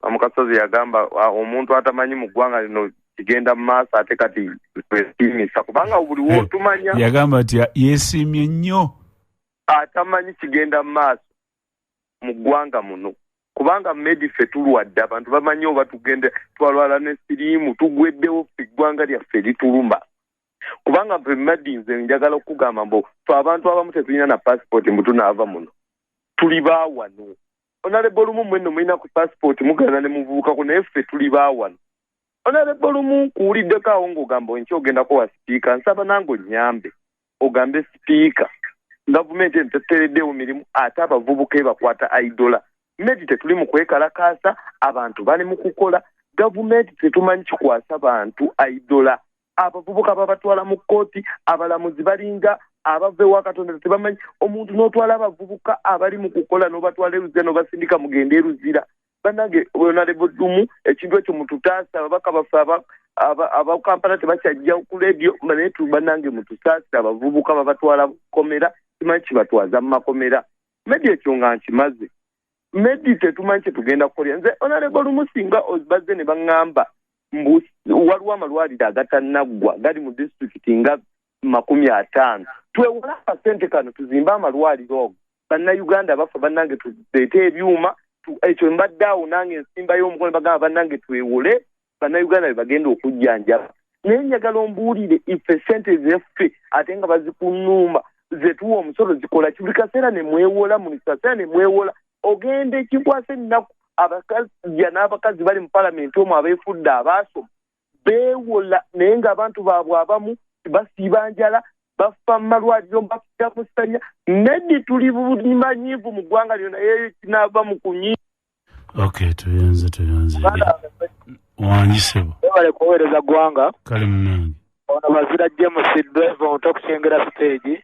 amukasozi yagamba omuntu atamanyi mu ggwanga lino kigenda mu maaso ate kati twesimisa kubanga buli wotumanya yagamba nti yeesiimye nnyo atamanyi kigenda mu maaso mu ggwanga muno kubanga medife tulwadde abantu bamanyi oba tugende twalwala ne siriimu tugweddewo eggwanga lyaffe litulumba kubanga mpe madinze njagala okugamba mbu abantu abamu tetulina na passport mbu tunaava muno tuli baawano Honorable Lumu mwenno mulina ku passport mugana ne muvubukako naye ffe tuli baawano Honorable Lumu kuwuliddeko awo ng'ogamba enki ogendako wa sipiika nsaba nange onnyambe ogambe sipiika gavumenti entetereddewo mirimu ate abavubuka bakwata idola Medi tetuli mu kwekalakaasa abantu bali mu kukola gavumenti tetumanyi kikwasa abantu idola abavubuka babatwala mu kkooti abalamuzi balinga abave wa Katonda tebamanyi omuntu n'otwala abavubuka abali mu kukola n'obatwala eruzira n'obasindika mugende eruzira banage Honorable Lumu ekintu ekyo mututaasa ababaka baffe abakampala tebakyajja ku leediyo naye banange mututaasa abavubuka babatwala komera kimanyi kibatwaza mu makomera Medi ekyo nga nkimaze Medi tetumanyi kyetugenda kukolera nze Honorable Lumu singa ozibazze ne baŋŋamba mbu waliwo amalwaliro agatannaggwa gali mu disitulikiti nga 50 twewola akasente kano tuzimbe amalwaliro ogo bannayuganda bafa bannange tuleete ebyuma ekyo mbadde awo nange ensimbayo omukono bagamba bannange twewole bannayuganda bebagenda okujjanjaba naye njagala ombuulire ife sente zeffe ate nga bazikunnuuma zetuwa omusolo zikola ki buli kaseera ne mwewola munikaseera ne mwewola ogende kikwasa ennaku abakazja n'abakazi bali mu palamenti omwo abeefudde abaasoma beewola naye ng'abantu baabwe abamu basiiba njala bafa mu malwaliro mbafira musanya Medi tuli bumanyiivu mu ggwanga lyo naye kinaava mu kunyiivu tuyanze wangisebo bale kuweereza ggwanga kale munange ono bazira James Driver ontokukyengera stage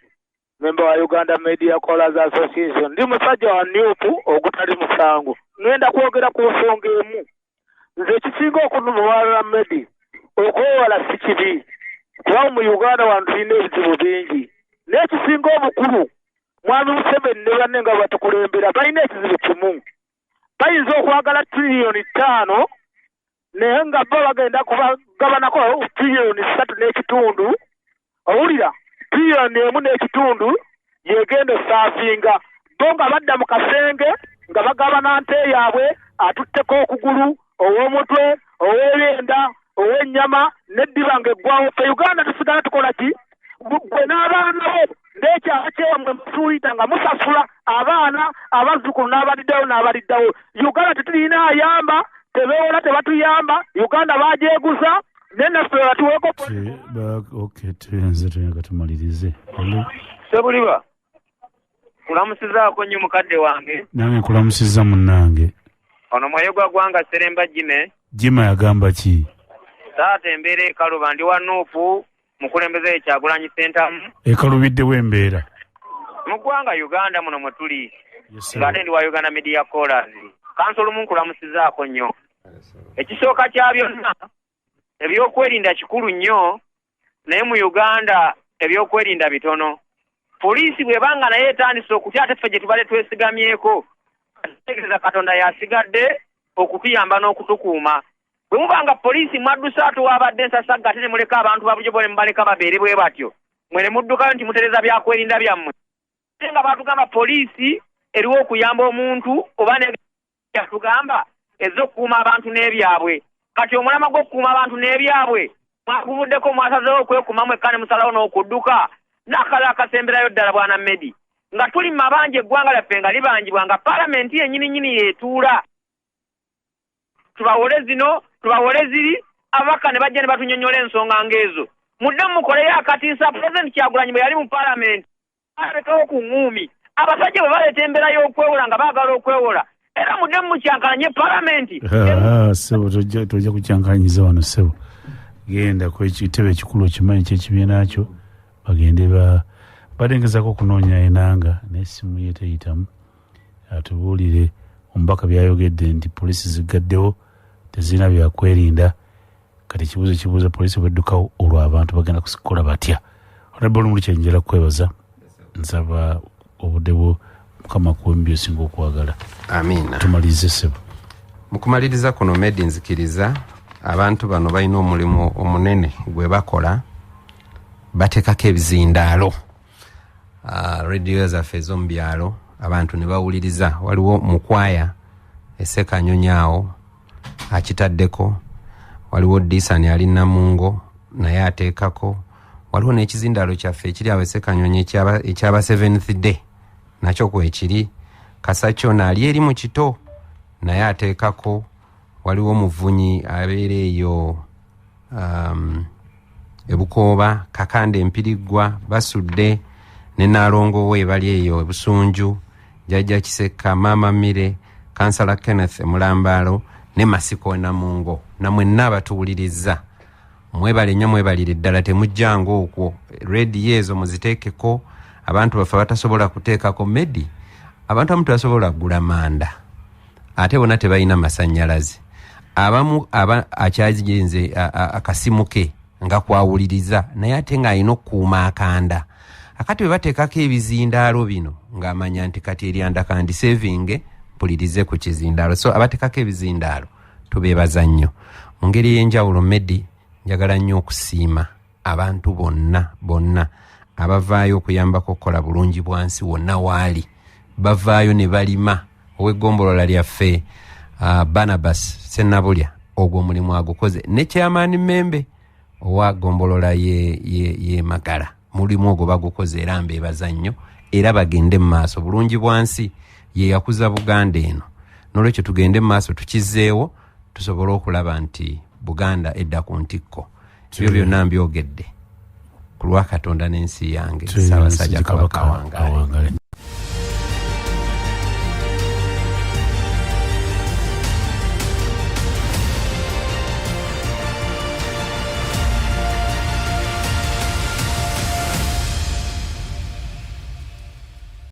member wa Uganda Media Callers Association ndi musajja wa Nuupu ogutali musango ngenda kwogera ku nsonga emu nze kisinga okunumuwalira Medi okwewola si kibi kuba mu Uganda wantu tulina ebizibu bingi naye kisinga obukulu mwami Museveni ne banne nga batukulembera balina ekizibu kimu bayinza okwagala $5 naye nga bo bagenda kubagabanako $3.5 owulira $1.5 yegenda osaavinga bo nga badda mu kasenge nga bagabana nte yaabwe atutteko okugulu ow'omutwe ow'ebyenda ow'ennyama n'eddiba ng'eggwawo ffe Uganda tusigala tukola ki gwe n'abaana bo n'ekyalo kyewamwe musuuyita nga musasula abaana abazzukulu n'abaliddawo Uganda tetulina ayamba tebeewola tebatuyamba Uganda baajeeguza naye naffe batuweeko tuyanze tumalirize Sebuliba kulamusizaako nnyo mukadde wange nange nkulamusizza munnange ono mwayogwa gwanga Seremba Jima yagamba ki taata embeera ekaluba ndi wa Nuupu mukulembeze Kyagulanyi Sentamu ekalubiddewo embeera mu ggwanga Uganda muno mwe tuli ng'ate ndi wa Uganda Media Callers Kansolo Lumu nkulamusizaako nnyo ekisooka kya byonna ebyokwerinda kikulu nnyo naye mu Uganda ebyokwerinda bitono poliisi bwebanga naye etandise okutya ate ffe gye tubale twesigamyeko ategeeza Katonda yasigadde okutuyamba n'okutukuuma bwe mubanga poliisi mwaddusa atuwaabadde ensasagga ate ne muleka abantu babujo bole mubaleka babeere bwe batyo mwene muddukayo nti mutereza byakwerinda byammwe ate nga baatugamba poliisi eriwo okuyamba omuntu oba yatugamba ezza okukuuma abantu n'ebyabwe kati omulama gw'okukuuma abantu n'ebyabwe mwagubuddeko mwasazewo okwekuumamu ekka ne musalawo n'okudduka n'akala akasemberayo ddala bwana Medi nga tuli mu mabanja eggwanga lyaffe nga libangibwa nga palamenti yennyini yeetuula tubawole zino tubawole ziri ababaka ne bajja ne batunyonnyola ensonga ng'ezo muddemu mukoleyo akatiisa pulezidenti Kyagulanyi bwe yali mu palamenti alekawo ku ŋŋuumi abasajja bwe baleeta embeera y'okwewola nga baagala okwewola era muddemu mukyankalanye palamenti sebo tojja kukyankalanyiza wano sebo genda kwekitebe ekikulu okimanyi kyekibiina kyo bagende balengezako okunoonya enanga naye simu ye teyitamu atubuulire omubaka byayogedde nti poliisi zigaddewo tezirina byakwerinda kati kibuuzo poliisi bwedduka olwo abantu bagenda kusikola batya. Honorable Lumu kyenjera kwebaza nsaba obudde bwo mukama kuwembi osinga okwagala. Amina. Tumalize sebo. Mu kumaliriza kuno Medi nzikiriza abantu bano balina omulimu omunene gwe bakola bateekako ebizindaalo. Radio zaffe ez'omu byalo abantu ne bawuliriza. Waliwo mukwaya Essekanyonyi akitaddeko, waliwo Disani ali Namungo naye ateekako, waliwo n'ekizindaalo kyaffe ekiri awo Essekanyonyi ekyaba 7th day nakyo kwekiri. Kasakyo naali eri mu kito naye ateekako. Waliwo Muvunyi abeera eyo Ebukooba, Kakande Empiriggwa basudde, ne Naalongo we bali eyo Ebusunju, Jajja Kiseka, Maama Mire, Kansala Kenneth Mulambaalo ne Masiko Namungo. Namwe nabatuwuliriza mwebale nnyo, mwebalire ddala, temujjanga okwo. Radio ezo muziteekeko. Abantu baffe batasobola kuteekako Medi, abantu abamu tebasobola kugula manda ate bona tebalina masannyalaze. Abamu akyagenze akasimu ke nga kwawuliriza naye ate ng'alina okukuuma akanda. Akati bwe bateekako ebizindaalo bino ng'amanya nti kati eryanda kandi savinge mpulirize ku kizindaalo. So abateekako ebizindaalo tubeebaza nnyo. Mu ngeri y'enjawulo Medi njagala nnyo okusiima abantu bonna abavaayo okuyambako okukola bulungi bwansi wonna waali. Bavaayo ne balima ow'eggombolola lyaffe Barnabas Sennabulya ogwo omulimu agukoze, ne Chairman Membe owa ggombolola ye Magala mulimu ogwo bagukoze era mbeebaza nnyo era bagende mu maaso. Bulungi bwansi ye yakuza Buganda eno, n'olwekyo tugende mu maaso tukizzeewo tusobole okulaba nti Buganda edda ku ntikko. Ebyo byonna mbyogedde ku lwa Katonda n'ensi yange. Ssaabasajja Kabaka wange.